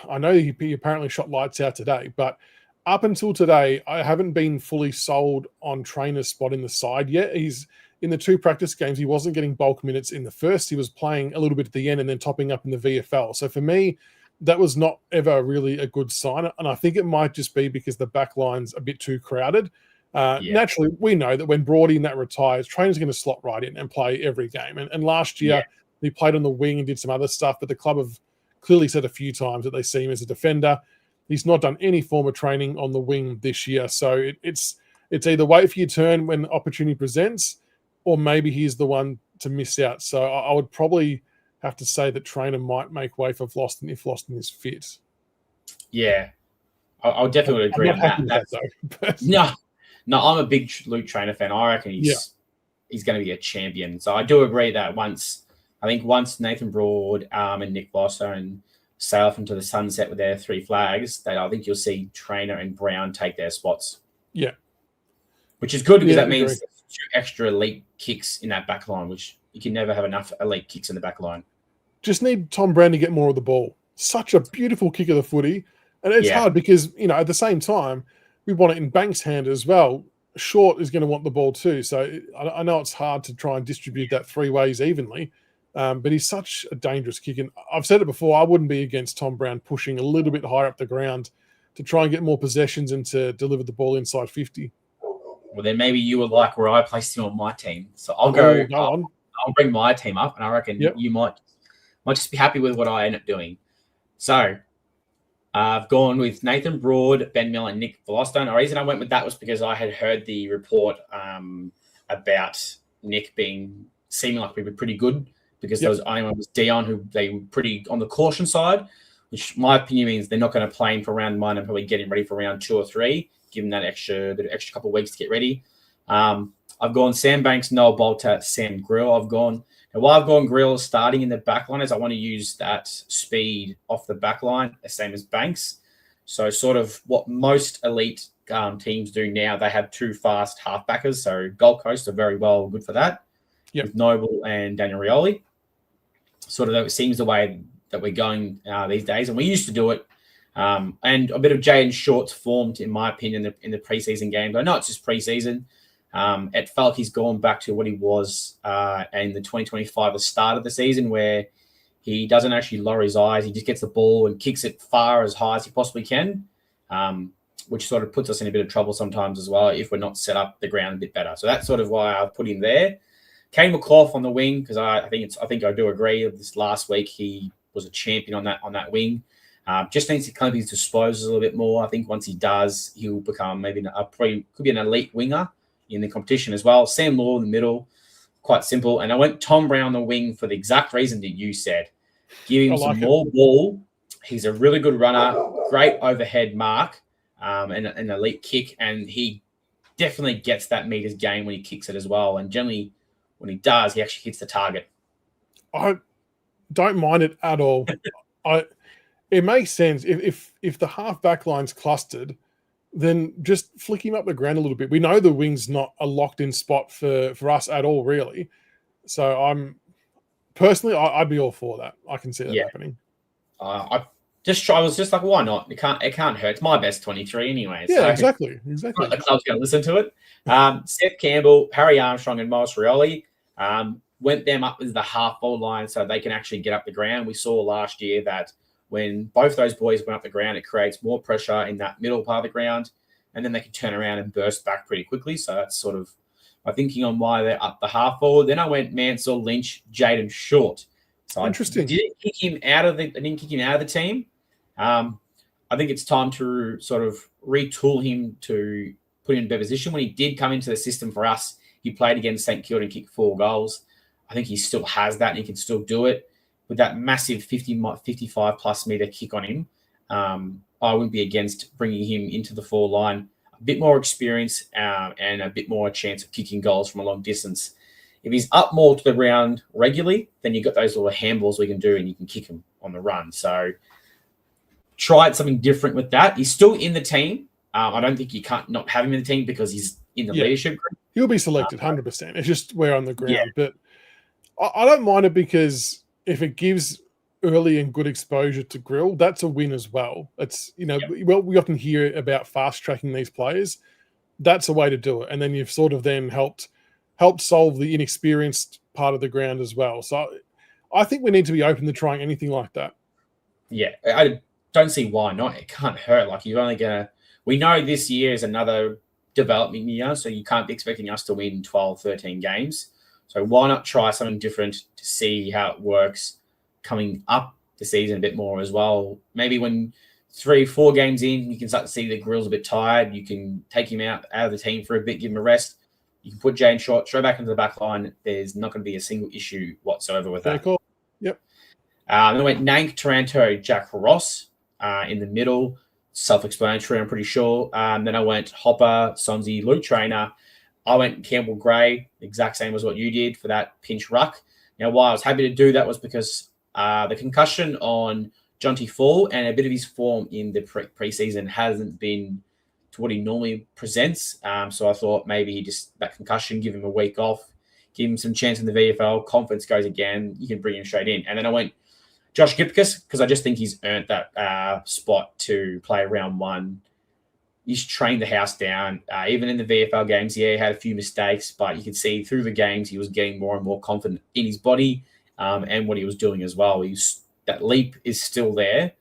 Speaker 2: I know he apparently shot lights out today, but up until today, I haven't been fully sold on Trainer's spot in the side yet. He's in the 2 practice games, he wasn't getting bulk minutes in the first. He was playing a little bit at the end and then topping up in the VFL. So for me, that was not ever really a good sign. And I think it might just be because the back line's a bit too crowded. Naturally, we know that when Broady and that retires, Trainer's going to slot right in and play every game. And last year, he played on the wing and did some other stuff, but the club have clearly said a few times that they see him as a defender. He's not done any form of training on the wing this year. So it's either wait for your turn when opportunity presents, or maybe he's the one to miss out. So I would probably have to say that Trainer might make way for Floston if Floston is fit.
Speaker 1: Yeah, I definitely would agree on that. No, I'm a big Luke Trainer fan. I reckon he's going to be a champion. So I do agree that once Nathan Broad and Nick Floston sail off into the sunset with their 3 flags, that I think you'll see Trainer and Brown take their spots.
Speaker 2: Yeah.
Speaker 1: Which is good because that means 2 extra elite kicks in that back line, which you can never have enough elite kicks in the back line.
Speaker 2: Just need Tom Brown to get more of the ball. Such a beautiful kick of the footy. And it's hard because, at the same time, we want it in Banks' hand as well. Short is going to want the ball too. So I know it's hard to try and distribute that 3 ways evenly, but he's such a dangerous kick. And I've said it before, I wouldn't be against Tom Brown pushing a little bit higher up the ground to try and get more possessions and to deliver the ball inside 50.
Speaker 1: Well, then maybe you would like where I placed him on my team. So I'll I'll bring my team up, and I reckon you might just be happy with what I end up doing. So I've gone with Nathan Broad, Ben Miller, and Nick Velostone. The reason I went with that was because I had heard the report about Nick seeming like we were pretty good, because there was only one was Dion, who they were pretty on the caution side, which my opinion means they're not going to play him for round 1 and probably get him ready for round 2 or 3, give him that extra couple of weeks to get ready. I've gone Sam Banks, Noel Bolter, Sam Grill. I've gone Grill starting in the back line, as I want to use that speed off the back line, the same as Banks. So sort of what most elite teams do now, they have 2 fast halfbackers. So Gold Coast are very well good for that, with Noble and Daniel Rioli. Sort of that seems the way that we're going these days, and we used to do it. And a bit of Jaden Short's formed, in my opinion, in the preseason games. I know it's just preseason. It felt like he's gone back to what he was in the 2025, the start of the season, where he doesn't actually lower his eyes. He just gets the ball and kicks it far as high as he possibly can, which sort of puts us in a bit of trouble sometimes as well if we're not set up the ground a bit better. So that's sort of why I've put him there. Kane McClough on the wing, because I think I do agree. This last week he was a champion on that wing. Just needs to claim his disposals a little bit more. I think once he does, he'll become maybe could be an elite winger in the competition as well. Sam Law in the middle, quite simple. And I went Tom Brown on the wing for the exact reason that you said. Give him some more ball. He's a really good runner, great overhead mark, and an elite kick. And he definitely gets that meters gain when he kicks it as well. And generally, when he does, he actually hits the target.
Speaker 2: I don't mind it at all. It makes sense. If the half back line's clustered, then just flick him up the ground a little bit. We know the wing's not a locked-in spot for us at all, really. So I'd be all for that. I can see that happening.
Speaker 1: I was just like, why not? It can't hurt. It's my best 23 anyway.
Speaker 2: Yeah, so exactly.
Speaker 1: The club's going to listen to it. Seth Campbell, Harry Armstrong, and Miles Rioli went them up as the half-forward line so they can actually get up the ground. We saw last year that when both those boys went up the ground, it creates more pressure in that middle part of the ground, and then they can turn around and burst back pretty quickly. So that's sort of my thinking on why they're up the half forward. Then I went Mansell, Lynch, Jaden Short. So
Speaker 2: interesting.
Speaker 1: I didn't kick him out of the team. I think it's time to sort of retool him to put him in a better position. When he did come into the system for us, he played against St Kilda and kicked 4 goals. I think he still has that and he can still do it. With that massive 55-plus meter kick on him, I wouldn't be against bringing him into the 4 line. A bit more experience and a bit more chance of kicking goals from a long distance. If he's up more to the ground regularly, then you've got those little handballs we can do and you can kick him on the run. So tried something different with that. He's still in the team. I don't think you can't not have him in the team because he's in the leadership group.
Speaker 2: He'll be selected 100%. It's just where on the ground. Yeah. But I don't mind it because if it gives early and good exposure to Grill, that's a win as well. It's, we often hear about fast tracking these players. That's a way to do it. And then you've sort of then helped solve the inexperienced part of the ground as well. So I think we need to be open to trying anything like that.
Speaker 1: Yeah, I don't see why not. It can't hurt. Like we know this year is another development year, so you can't be expecting us to win 12, 13 games. So why not try something different to see how it works coming up the season a bit more as well? Maybe when 3-4 games in, you can start to see the Grill's a bit tired. You can take him out of the team for a bit, give him a rest. You can put Jane Short straight back into the back line. There's not going to be a single issue whatsoever with that.
Speaker 2: Cool. Yep.
Speaker 1: Then I went Nank, Taranto, Jack Ross in the middle. Self-explanatory, I'm pretty sure. Then I went Hopper, Sonzi, Luke Trainer. I went Campbell Gray, exact same as what you did for that pinch ruck. Now, why I was happy to do that was because the concussion on Jonty Fall and a bit of his form in the preseason hasn't been to what he normally presents. So I thought maybe that concussion, give him a week off, give him some chance in the VFL, confidence goes again, you can bring him straight in. And then I went Josh Gipkus because I just think he's earned that spot to play round 1. He's trained the house down. Even in the VFL games, he had a few mistakes, but you could see through the games he was getting more and more confident in his body and what he was doing as well. That leap is still there,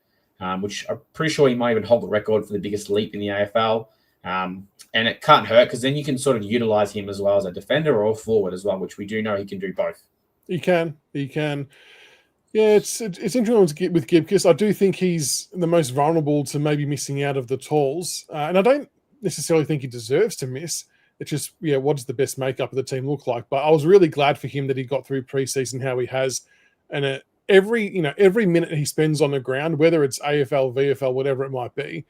Speaker 1: which I'm pretty sure he might even hold the record for the biggest leap in the AFL. And it can't hurt because then you can sort of utilize him as well as a defender or a forward as well, which we do know he can do both.
Speaker 2: He can. Yeah, it's interesting with Gibcus. I do think he's the most vulnerable to maybe missing out of the talls, and I don't necessarily think he deserves to miss. It's just, yeah, what does the best makeup of the team look like? But I was really glad for him that he got through preseason how he has, and every minute he spends on the ground, whether it's AFL, VFL, whatever it might be,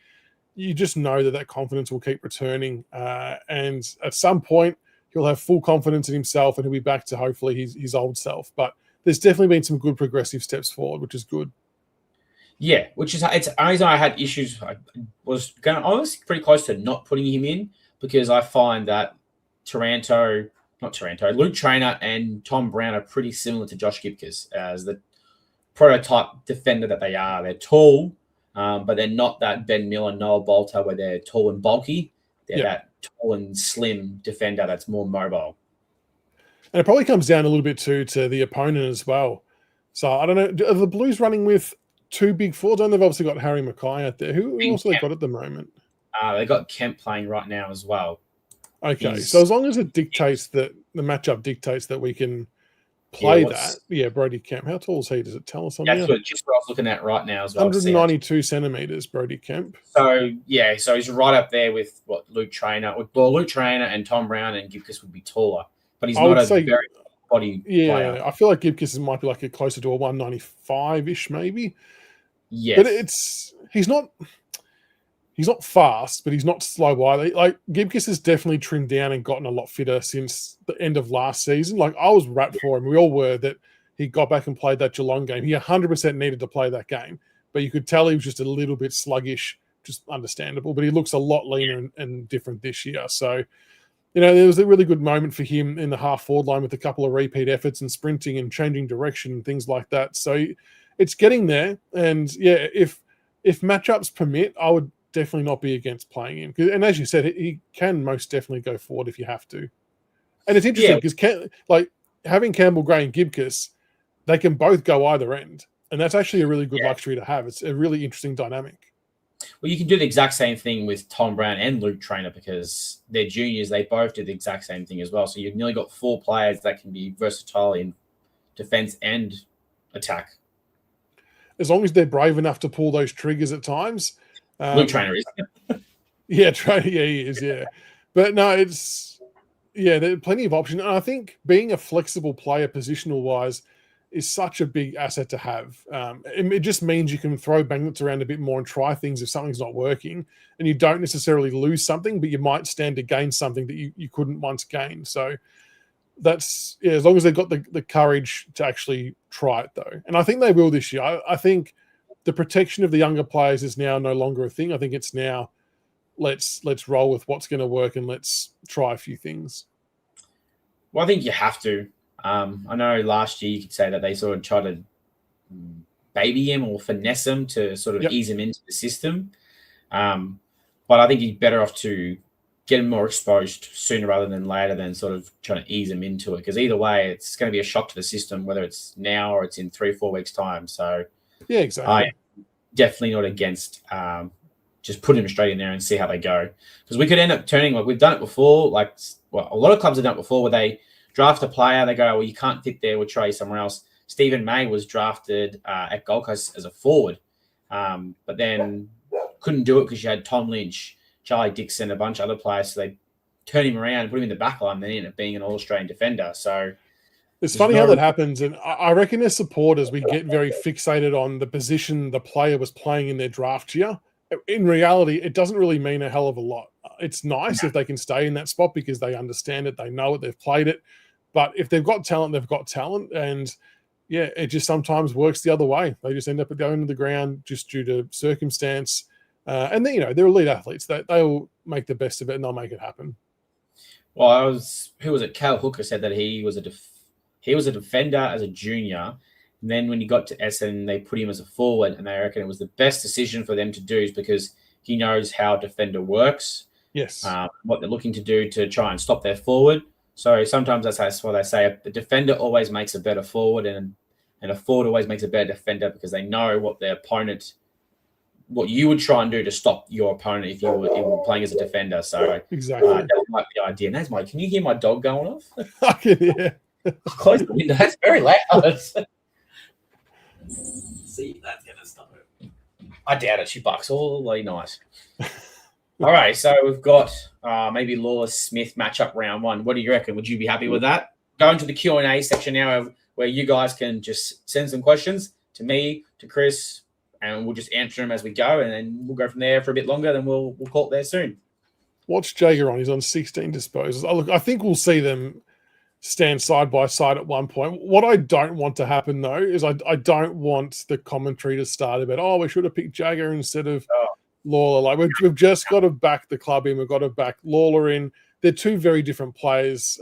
Speaker 2: you just know that confidence will keep returning, and at some point he'll have full confidence in himself, and he'll be back to hopefully his old self. But there's definitely been some good progressive steps forward, which is good.
Speaker 1: Yeah, which is it's the reason I had issues. I was pretty close to not putting him in because I find that Luke Trainer and Tom Brown are pretty similar to Josh Gibcus as the prototype defender that they are. They're tall, but they're not that Ben Miller, Noah Bolter, where they're tall and bulky. They're that tall and slim defender that's more mobile.
Speaker 2: And it probably comes down a little bit to the opponent as well. So I don't know. Are the Blues running with two big forwards? And they've obviously got Harry Mackay out there. Who else have they got at the moment?
Speaker 1: They got Kemp playing right now as well.
Speaker 2: Okay, so as long as it dictates that the matchup dictates that we can play Brody Kemp. How tall is he? Does it tell us on
Speaker 1: that's just what I was looking at right now as well.
Speaker 2: 192 centimeters, Brody Kemp.
Speaker 1: So so he's right up there with what Luke Trainer. Well, Luke Trainer and Tom Brown and Gibcus would be taller, but he's not a very body player.
Speaker 2: I feel like Gibcus might be like closer to a 195-ish maybe.
Speaker 1: Yeah,
Speaker 2: but he's not fast, but he's not slow either. Like Gibcus has definitely trimmed down and gotten a lot fitter since the end of last season. Like I was wrapped for him. We all were that he got back and played that Geelong game. He 100% needed to play that game, but you could tell he was just a little bit sluggish, just understandable. But he looks a lot leaner and different this year. So, there was a really good moment for him in the half forward line with a couple of repeat efforts and sprinting and changing direction and things like that. So it's getting there. And yeah, if matchups permit, I would definitely not be against playing him. And as you said, he can most definitely go forward if you have to. And it's interesting because having Campbell Gray and Gibcus, they can both go either end. And that's actually a really good luxury to have. It's a really interesting dynamic.
Speaker 1: Well, you can do the exact same thing with Tom Brown and Luke Trainer because they're juniors. They both do the exact same thing as well. So you've nearly got 4 players that can be versatile in defense and attack.
Speaker 2: As long as they're brave enough to pull those triggers at times.
Speaker 1: Luke Trainer is.
Speaker 2: He is, yeah. But no, there are plenty of options. And I think being a flexible player positional-wise is such a big asset to have. It just means you can throw banglets around a bit more and try things if something's not working. And you don't necessarily lose something, but you might stand to gain something that you couldn't once gain. So that's, as long as they've got the courage to actually try it, though. And I think they will this year. I think the protection of the younger players is now no longer a thing. I think it's now let's roll with what's going to work and let's try a few things.
Speaker 1: Well, I think you have to. I know last year you could say that they sort of tried to baby him or finesse him to sort of ease him into the system. But I think he's better off to get him more exposed sooner rather than later than sort of trying to ease him into it. Because either way, it's going to be a shock to the system, whether it's now or it's in 3-4 weeks' time. So
Speaker 2: yeah, exactly.
Speaker 1: I'm definitely not against just put him straight in there and see how they go. Because we could end up turning, like we've done it before, a lot of clubs have done it before where they draft a player, they go, well, you can't fit there, we'll try you somewhere else. Stephen May was drafted at Gold Coast as a forward, but then couldn't do it because you had Tom Lynch, Charlie Dixon, a bunch of other players, so they turned him around and put him in the back line, and then he ended up being an All-Australian defender. So
Speaker 2: it's funny how that happens, and I reckon as supporters, we get very fixated on the position the player was playing in their draft year. In reality, it doesn't really mean a hell of a lot. It's nice if they can stay in that spot because they understand it, they know it, they've played it. But if they've got talent, they've got talent. And yeah, it just sometimes works the other way. They just end up going to the ground just due to circumstance. And then, they're elite athletes. They'll make the best of it and they'll make it happen.
Speaker 1: Well, who was it? Cal Hooker said that he was a defender as a junior. And then when he got to Essendon, they put him as a forward, and they reckon it was the best decision for them to do is because he knows how a defender works.
Speaker 2: Yes.
Speaker 1: What they're looking to do to try and stop their forward. So sometimes that's why they say the defender always makes a better forward, and a forward always makes a better defender because they know what what you would try and do to stop your opponent if you were playing as a defender. So
Speaker 2: exactly,
Speaker 1: that was like the idea. And can you hear my dog going off?
Speaker 2: I can hear.
Speaker 1: Close the window. It's very loud. See if that's gonna stop it. I doubt it. She bucks all the way nice. All right, so we've got maybe Lawler Smith matchup round 1. What do you reckon? Would you be happy with that? Go into the Q&A section now where you guys can just send some questions to me, to Chris, and we'll just answer them as we go, and then we'll go from there for a bit longer. Then we'll call it there soon.
Speaker 2: What's Jager on? He's on 16 disposals. Oh, look, I think we'll see them stand side by side at one point. What I don't want to happen, though, is I don't want the commentary to start about, we should have picked Jager instead of Lawler. Like we've just got to back the club in. We've got to back Lawler in. They're two very different players.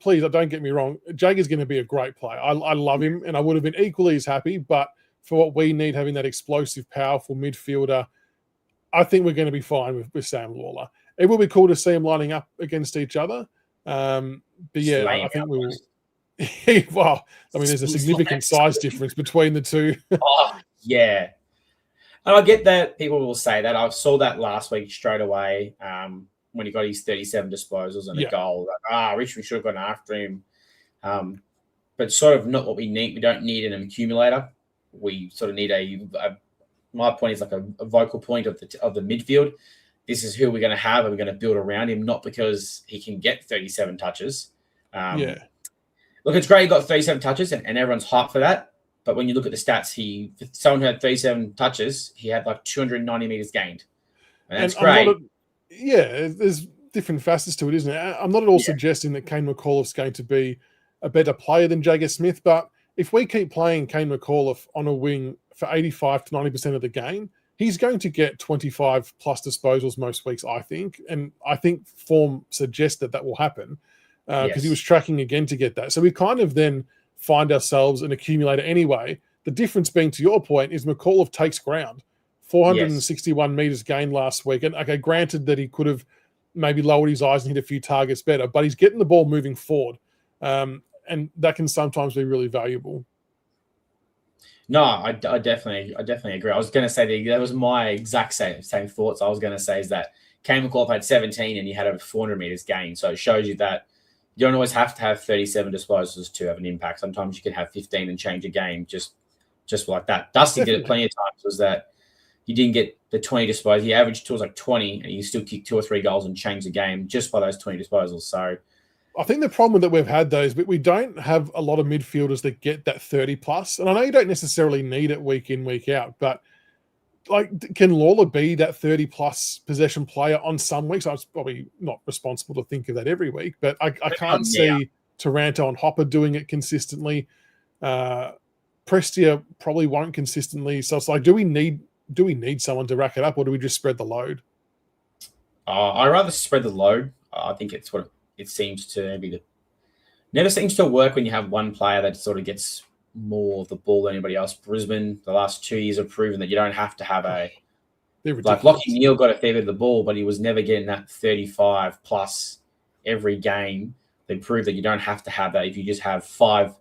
Speaker 2: Please, don't get me wrong. Jager's going to be a great player. I love him, and I would have been equally as happy. But for what we need, having that explosive, powerful midfielder, I think we're going to be fine with Sam Lawler. It will be cool to see them lining up against each other. But yeah, I think we will. Well, I mean, there's a significant size difference between the two.
Speaker 1: Yeah. And I get that people will say that. I saw that last week straight away when he got his 37 disposals and a goal. Like, Richmond should have gone after him. But sort of not what we need. We don't need an accumulator. We sort of need my point is like a vocal point of the midfield. This is who we're going to have, and we're going to build around him, not because he can get 37 touches. Look, it's great he got 37 touches, and everyone's hyped for that. But when you look at the stats, someone who had 37 touches, he had like 290 meters gained. And that's great.
Speaker 2: There's different facets to it, isn't it? I'm not at all suggesting that Kane McAuliffe's going to be a better player than Jager Smith, but if we keep playing Kane McAuliffe on a wing for 85 to 90% of the game, he's going to get 25 plus disposals most weeks, I think. And I think form suggests that will happen because he was tracking again to get that. So we kind of then find ourselves an accumulator anyway. The difference being, to your point, is McAuliffe takes ground. 461 meters gained last week. And okay, granted that he could have maybe lowered his eyes and hit a few targets better, but he's getting the ball moving forward. And that can sometimes be really valuable.
Speaker 1: No, I definitely agree. I was going to say that was my exact same thoughts. I was going to say is that Kane McAuliffe had 17 and he had over 400 meters gained. So it shows you that you don't always have to have 37 disposals to have an impact. Sometimes you can have 15 and change a game just like that. Dusty did it plenty of times. Was that he didn't get the 20 disposals. He averaged towards like 20 and he still kicked 2 or 3 goals and changed the game just by those 20 disposals. So
Speaker 2: I think the problem that we've had, though, is we don't have a lot of midfielders that get that 30 plus. And I know you don't necessarily need it week in, week out, but like, can Lawler be that 30 plus possession player on some weeks? I was probably not responsible to think of that every week, but I can't see Taranto and Hopper doing it consistently. Prestia probably won't consistently. So it's like, do we need someone to rack it up, or do we just spread the load?
Speaker 1: I'd rather spread the load. I think it's what it seems to be. Never seems to work when you have one player that sort of gets more of the ball than anybody else. Brisbane, the last 2 years have proven that you don't have to have like Lockie Neal got a fair bit of the ball, but he was never getting that 35 plus every game. They prove that you don't have to have that. If you just have 5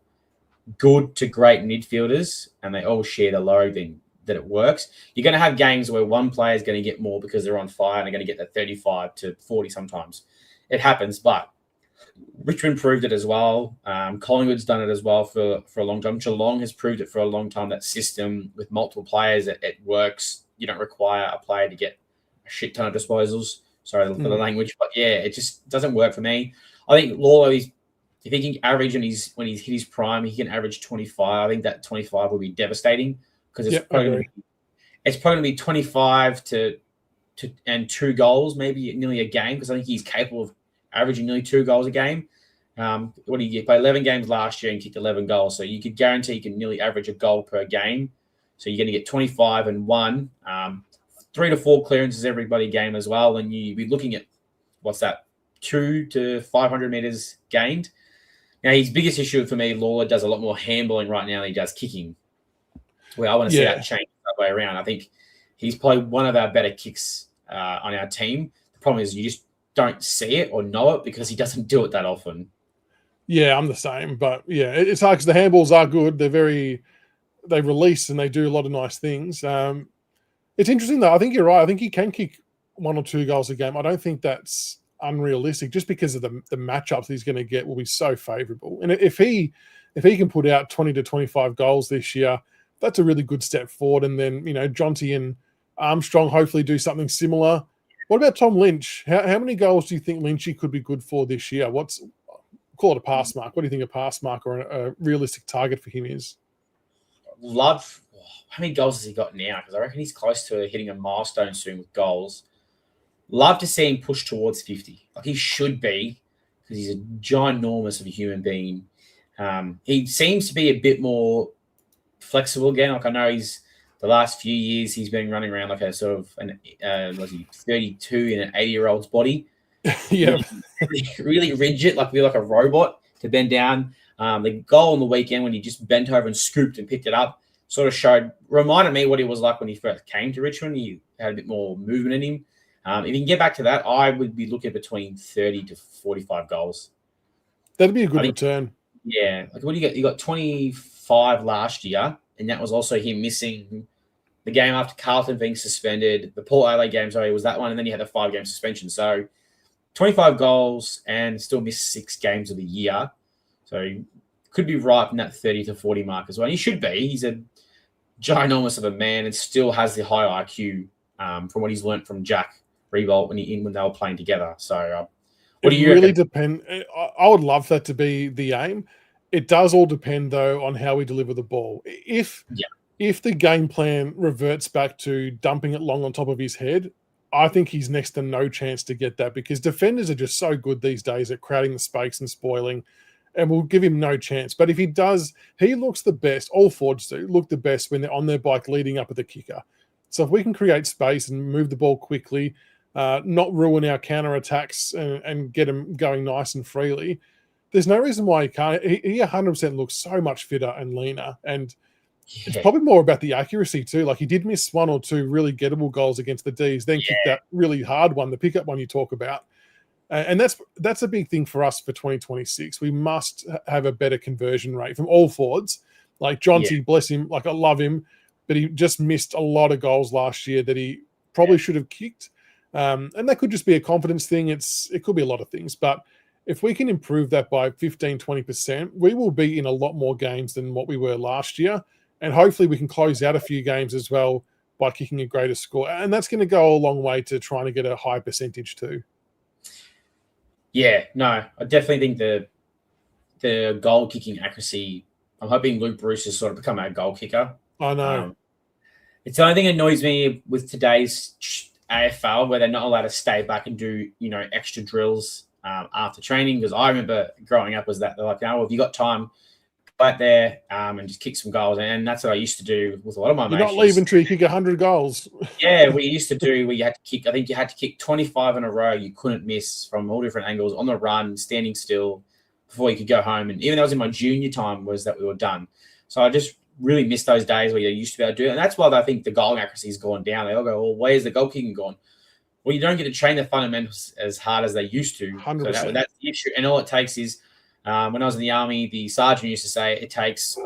Speaker 1: good to great midfielders and they all share the load, then that it works. You're going to have games where one player is going to get more because they're on fire and they're going to get that 35 to 40 sometimes. It happens, but Richmond proved it as well. Collingwood's done it as well for a long time. Geelong has proved it for a long time. That system with multiple players, it works. You don't require a player to get a shit ton of disposals. Sorry for the language, but yeah, it just doesn't work for me. I think Lawler, if he can average when he's hit his prime, he can average 25. I think that 25 will be devastating because it's probably going to be 25 and 2 goals, maybe nearly a game, because I think he's capable of averaging nearly 2 goals a game. What did he play 11 games last year and kicked 11 goals? So you could guarantee you can nearly average a goal per game. So you're going to get 25 and 1, 3 to 4 clearances every bloody game as well. And you'd be looking at, 2 to 500 meters gained. Now, his biggest issue for me, Lawler does a lot more handballing right now than he does kicking. Well, I want to see that change that way around. I think he's probably one of our better kicks on our team. The problem is you just don't see it or know it because he doesn't do it that often.
Speaker 2: Yeah, I'm the same. But yeah, it's hard because the handballs are good. They release and they do a lot of nice things. It's interesting though. I think you're right. I think he can kick 1 or 2 goals a game. I don't think that's unrealistic just because of the matchups he's going to get will be so favorable. And if he if he can put out 20 to 25 goals this year, that's a really good step forward. And then, Jonty and Armstrong hopefully do something similar. What about Tom Lynch? How many goals do you think Lynchy could be good for this year? Call it a pass mark. What do you think a pass mark or a realistic target for him is?
Speaker 1: Love, how many goals has he got now? Because I reckon he's close to hitting a milestone soon with goals. Love to see him push towards 50. Like he should be, because he's a ginormous of a human being. He seems to be a bit more flexible again. Like I know the last few years he's been running around like a sort of was he 32 in an 80-year-old's body.
Speaker 2: Yeah,
Speaker 1: really rigid, like a robot to bend down. The goal on the weekend when he just bent over and scooped and picked it up sort of reminded me what he was like when he first came to Richmond. He had a bit more movement in him. If he can get back to that, I would be looking between 30 to 45 goals.
Speaker 2: That'd be a good return.
Speaker 1: Yeah. Like what do you get? You got 25 last year, and that was also him missing the game after Carlton being suspended. The Port Adelaide game, sorry, was that one, and then you had the 5-game suspension. So 25 goals and still missed 6 games of the year. So he could be right in that 30 to 40 mark as well. And he should be. He's a ginormous of a man and still has the high IQ from what he's learned from Jack Riewoldt when they were playing together. So what do you
Speaker 2: really depend? I would love that to be the aim. It does all depend, though, on how we deliver the ball. If the game plan reverts back to dumping it long on top of his head, I think he's next to no chance to get that because defenders are just so good these days at crowding the space and spoiling, and we'll give him no chance. But if he does, he looks the best. All forwards do look the best when they're on their bike leading up at the kicker. So if we can create space and move the ball quickly, not ruin our counter-attacks and get him going nice and freely, there's no reason why he can't. He 100% looks so much fitter and leaner, and it's probably more about the accuracy too. Like he did miss 1 or 2 really gettable goals against the Ds, then kicked that really hard one, the pickup one you talk about. And that's a big thing for us for 2026. We must have a better conversion rate from all forwards. Like Jonty, bless him, like I love him, but he just missed a lot of goals last year that he probably should have kicked. And that could just be a confidence thing. It could be a lot of things. But if we can improve that by 15, 20%, we will be in a lot more games than what we were last year. And hopefully we can close out a few games as well by kicking a greater score. And that's going to go a long way to trying to get a high percentage too.
Speaker 1: Yeah, no, I definitely think the goal kicking accuracy, I'm hoping Luke Bruce has sort of become our goal kicker.
Speaker 2: I know.
Speaker 1: It's the only thing that annoys me with today's AFL where they're not allowed to stay back and do, extra drills after training. Because I remember growing up was that they're like, well, if you got time, go out there and just kick some goals. And that's what I used to do with a lot of my mates.
Speaker 2: You're not leaving till you kick 100 goals.
Speaker 1: Yeah, we used to do where you had to kick, I think you had to kick 25 in a row. You couldn't miss from all different angles on the run, standing still before you could go home. And even that was in my junior time was that we were done. So I just really miss those days where you used to be able to do it. And that's why I think the goal accuracy has gone down. They all go, well, where's the goal kicking gone? Well, you don't get to train the fundamentals as hard as they used to.
Speaker 2: 100%.
Speaker 1: So that's the issue. And all it takes is, when I was in the Army, the sergeant used to say it takes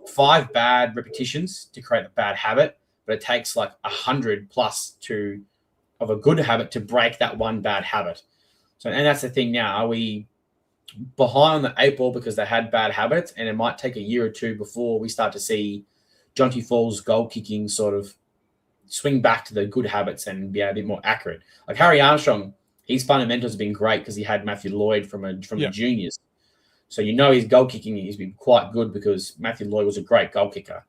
Speaker 1: 5 bad repetitions to create a bad habit, but it takes like 100 plus of a good habit to break that one bad habit. So, and that's the thing now. Are we behind on the 8 ball because they had bad habits, and it might take a year or 2 before we start to see Jonty Fall's goal kicking sort of swing back to the good habits and be a bit more accurate. Like Harry Armstrong, his fundamentals have been great because he had Matthew Lloyd from the juniors. So his goal kicking has been quite good because Matthew Lloyd was a great goal kicker.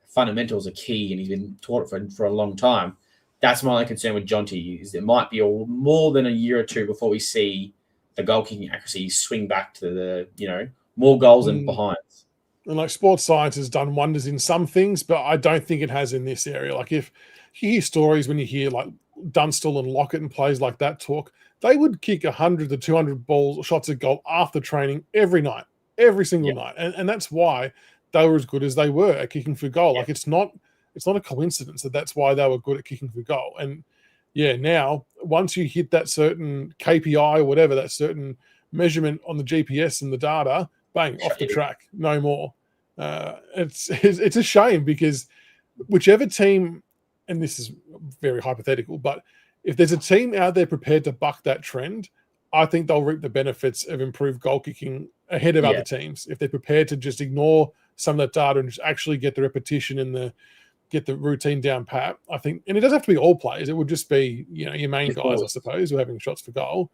Speaker 1: Fundamentals are key, and he's been taught it for a long time. That's my only concern with Jonty is it might be more than a year or 2 before we see the goal kicking accuracy swing back to the more goals and behinds.
Speaker 2: And like sports science has done wonders in some things, but I don't think it has in this area. Like if you hear stories when you hear like Dunstall and Lockett and players like that talk, they would kick 100 to 200 shots at goal after training every night, every single night. And that's why they were as good as they were at kicking for goal. Like it's not a coincidence that's why they were good at kicking for goal. And now once you hit that certain KPI or whatever, that certain measurement on the GPS and the data, bang, off the track, no more. It's a shame because whichever team, and this is very hypothetical, but if there's a team out there prepared to buck that trend, I think they'll reap the benefits of improved goal kicking ahead of
Speaker 1: Yeah.
Speaker 2: other teams if they're prepared to just ignore some of that data and just actually get the repetition and get the routine down pat. I think, and it doesn't have to be all players. It would just be, your main
Speaker 1: Of
Speaker 2: guys, I
Speaker 1: course.
Speaker 2: suppose, who are having shots for goal.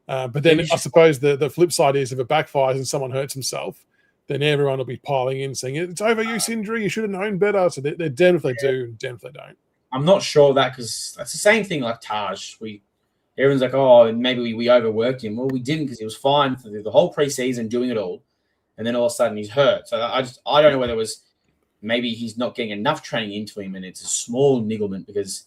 Speaker 2: But
Speaker 1: Yeah,
Speaker 2: then I suppose the flip side is if it backfires and someone hurts himself, then everyone will be piling in saying it's overuse injury. You should have known better. So they're damned if they do, and damned if they don't.
Speaker 1: I'm not sure of that because that's the same thing like Taj. Everyone's like, oh, maybe we overworked him. Well, we didn't because he was fine for the whole preseason doing it all, and then all of a sudden he's hurt. So I don't know whether it was maybe he's not getting enough training into him, and it's a small nigglement because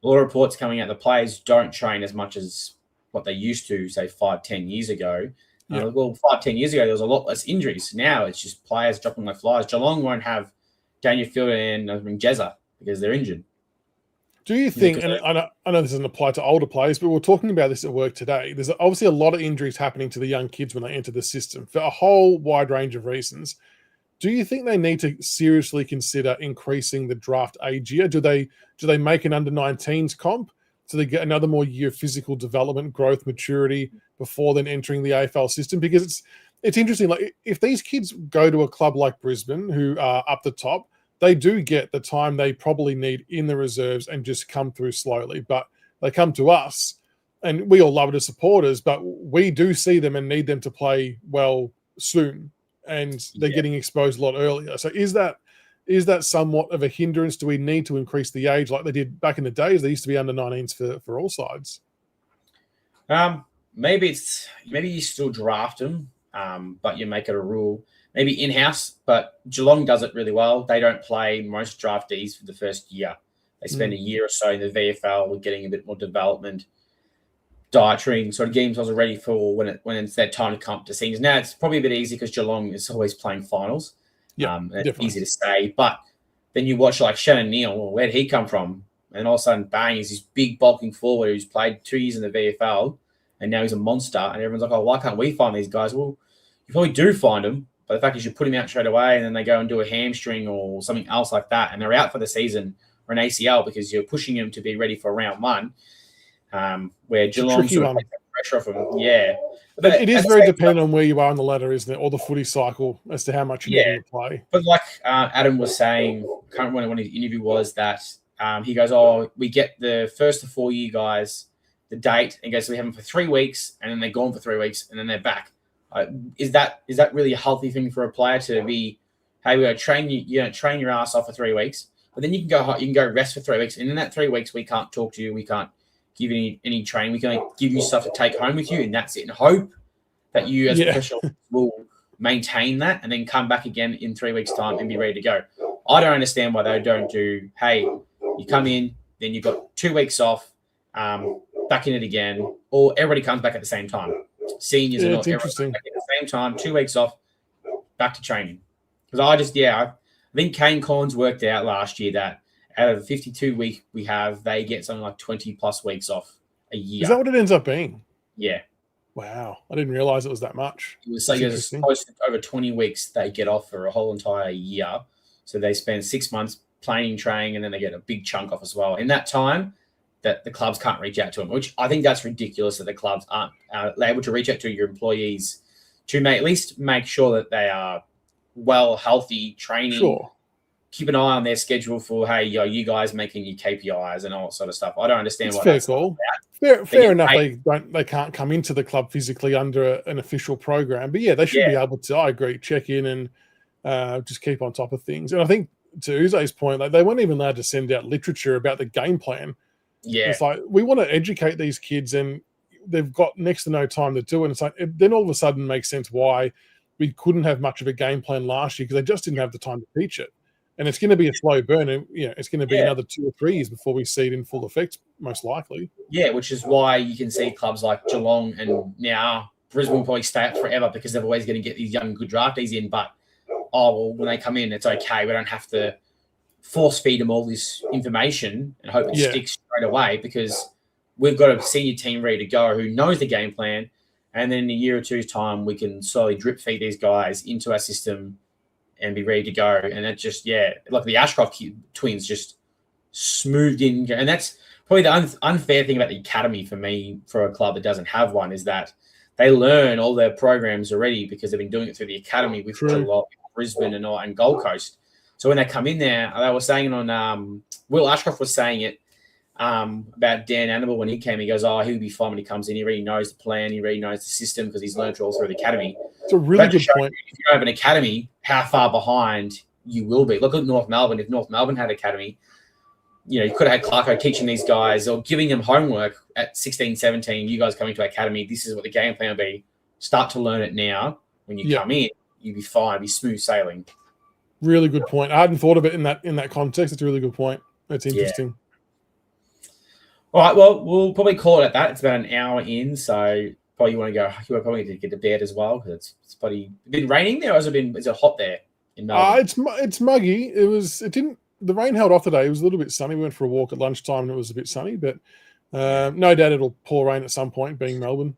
Speaker 1: a lot of reports coming out the players don't train as much as what they used to, say 5-10 years ago.
Speaker 2: Yeah.
Speaker 1: Well, 5-10 years ago there was a lot less injuries. Now it's just players dropping like flies. Geelong won't have Daniel Fielder and Jezza because they're injured.
Speaker 2: Do you think, and I know this doesn't apply to older players, but we're talking about this at work today. There's obviously a lot of injuries happening to the young kids when they enter the system for a whole wide range of reasons. Do you think they need to seriously consider increasing the draft age year? Do they make an under-19s comp so they get another more year of physical development, growth, maturity before then entering the AFL system? Because it's interesting. Like if these kids go to a club like Brisbane, who are up the top, they do get the time they probably need in the reserves and just come through slowly. But they come to us, and we all love it as supporters, but we do see them and need them to play well soon, and they're getting exposed a lot earlier. So is that somewhat of a hindrance? Do we need to increase the age like they did back in the days? They used to be under 19s for all sides.
Speaker 1: Maybe you still draft them, but you make it a rule. Maybe in-house, but Geelong does it really well. They don't play most draftees for the first year. They spend a year or so in the VFL getting a bit more development, dietary, sort of getting themselves ready for when it's their time to come to seniors. Now, it's probably a bit easy because Geelong is always playing finals.
Speaker 2: Yeah,
Speaker 1: it's easy to say. But then you watch like Shannon Neal, well, where did he come from? And all of a sudden, bang, he's this big bulking forward who's played 2 years in the VFL, and now he's a monster. And everyone's like, oh, why can't we find these guys? Well, you probably do find them. But the fact is you put him out straight away and then they go and do a hamstring or something else like that, and they're out for the season or an ACL because you're pushing them to be ready for round one, where Geelong sort of takes that pressure off them. Yeah.
Speaker 2: But it is very dependent on where you are on the ladder, isn't it? Or the footy cycle as to how much you need to play.
Speaker 1: But like Adam was saying, I can't remember when his interview was that he goes, oh, we get the first to 4 year guys, the date, and goes, so we have them for 3 weeks and then they're gone for 3 weeks and then they're back. Is that really a healthy thing for a player to be? Hey, we're going to train you. Train your ass off for 3 weeks, but then you can go rest for 3 weeks, and in that 3 weeks we can't talk to you, we can't give you any training, we can only give you stuff to take home with you, and that's it. And hope that you as a professional will maintain that, and then come back again in 3 weeks' time and be ready to go. I don't understand why they don't do. Hey, you come in, then you've got 2 weeks off, back in it again, or everybody comes back at the same time. Seniors and
Speaker 2: it's interesting.
Speaker 1: at the same time, 2 weeks off, back to training. Because I think Kane Collins worked out last year that out of the 52 week we have, they get something like 20 plus weeks off a year.
Speaker 2: Is that what it ends up being?
Speaker 1: Yeah.
Speaker 2: Wow. I didn't realize it was that much.
Speaker 1: It was close to over 20 weeks they get off for a whole entire year. So they spend 6 months playing, training, and then they get a big chunk off as well. In that time, that the clubs can't reach out to them, which I think that's ridiculous that the clubs aren't able to reach out to your employees to at least make sure that they are well, healthy, training. Sure. Keep an eye on their schedule for, hey, you guys making your KPIs and all that sort of stuff. I don't understand why that's
Speaker 2: cool. Fair enough. They can't come into the club physically under an official program, but yeah, they should be able to. I agree. Check in and just keep on top of things. And I think to Uze's point, like they weren't even allowed to send out literature about the game plan.
Speaker 1: Yeah,
Speaker 2: it's like we want to educate these kids, and they've got next to no time to do it. And it's like then all of a sudden makes sense why we couldn't have much of a game plan last year because they just didn't have the time to teach it. And it's going to be a slow burn. And, it's going to be another 2 or 3 years before we see it in full effect, most likely.
Speaker 1: Yeah, which is why you can see clubs like Geelong and now Brisbane will probably stay up forever because they're always going to get these young, good draftees in. But, when they come in, it's okay. We don't have to force feed them all this information and hope it sticks straight away because we've got a senior team ready to go who knows the game plan. And then in a year or two's time, we can slowly drip feed these guys into our system and be ready to go. And that just, like the Ashcroft twins just smoothed in. And that's probably the unfair thing about the academy for me, for a club that doesn't have one, is that they learn all their programs already because they've been doing it through the academy with
Speaker 2: True.
Speaker 1: a lot, Brisbane and Gold Coast. So when they come in there, they were saying on Will Ashcroft was saying it about Dan Annable when he came. He goes, he'll be fine when he comes in. He already knows the plan. He already knows the system because he's learned it all through the academy.
Speaker 2: It's a really good point.
Speaker 1: If you don't have an academy, how far behind you will be. Look at North Melbourne. If North Melbourne had academy, you could have had Clarko teaching these guys or giving them homework at 16, 17. You guys coming to academy, this is what the game plan will be. Start to learn it now. When you come in, you'll be fine. Be smooth sailing.
Speaker 2: Really good point. I hadn't thought of it in that context. It's a really good point. That's interesting.
Speaker 1: Yeah. All right, well, we'll probably call it at that. It's about an hour in, so probably you probably need to get to bed as well because it's probably been raining there, or is it hot there in Melbourne?
Speaker 2: It's muggy. The rain held off today. It was a little bit sunny. We went for a walk at lunchtime and it was a bit sunny, but no doubt it'll pour rain at some point, being Melbourne.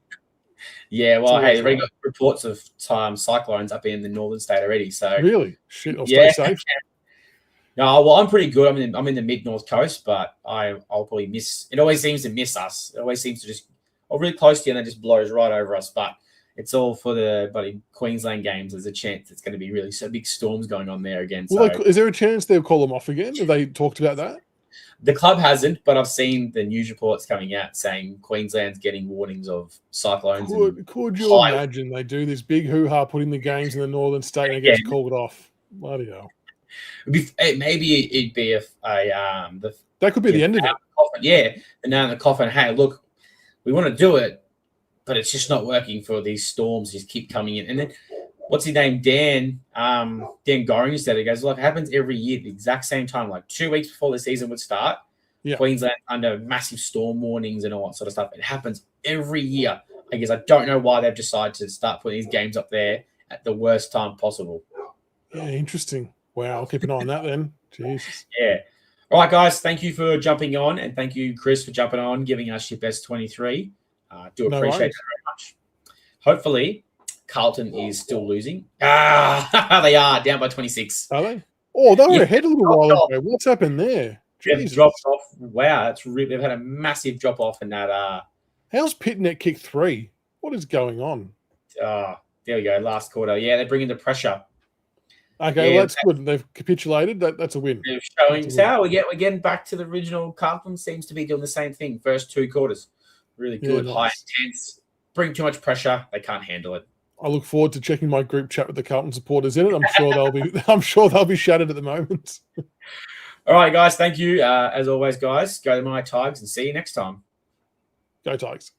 Speaker 1: Yeah, well, hey, they've already got reports of cyclones up in the northern state already. So
Speaker 2: really, shit, I'll stay safe.
Speaker 1: No, well, I'm pretty good. I'm in the mid-north coast, but I'll probably miss. It always seems to miss us. It always seems to just really close to you and then just blows right over us. But it's all for the bloody Queensland games. There's a chance it's going to be really so big storms going on there again.
Speaker 2: Well, is there a chance they'll call them off again? Have they talked about that?
Speaker 1: The club hasn't, but I've seen the news reports coming out saying Queensland's getting warnings of cyclones.
Speaker 2: Could you imagine they do this big hoo-ha, putting the games in the northern state and it gets called off? Bloody hell.
Speaker 1: Maybe it'd be
Speaker 2: that could be the end of it.
Speaker 1: The nail in the coffin. Hey, look, we want to do it, but it's just not working for these storms. Just keep coming in, and then what's his name? Dan Goring said it. Goes, look, it happens every year at the exact same time, like 2 weeks before the season would start. Yeah. Queensland under massive storm warnings and all that sort of stuff. It happens every year. I guess I don't know why they've decided to start putting these games up there at the worst time possible.
Speaker 2: Yeah, interesting. Wow, I'll keep an eye on that then. Jesus.
Speaker 1: Yeah. All right, guys. Thank you for jumping on, and thank you, Chris, for jumping on, giving us your best 23. Do appreciate that very much. Hopefully, Carlton is still losing. They are down by 26.
Speaker 2: Are they? Oh, they were ahead a little while ago. What's happened there?
Speaker 1: They've dropped off. Wow, they've had a massive drop off in that.
Speaker 2: How's Pitnet kicked 3? What is going on?
Speaker 1: There we go. Last quarter. Yeah, they're bringing the pressure.
Speaker 2: Okay, well, that's good. They've capitulated. That's a win.
Speaker 1: They're showing how we're getting back to the original. Carlton seems to be doing the same thing. First 2 quarters, really good, high intense. Bring too much pressure. They can't handle it.
Speaker 2: I look forward to checking my group chat with the Carlton supporters in it. I'm sure they'll be shattered at the moment.
Speaker 1: All right, guys. Thank you. As always, guys, go to my Tigers and see you next time.
Speaker 2: Go Tigers.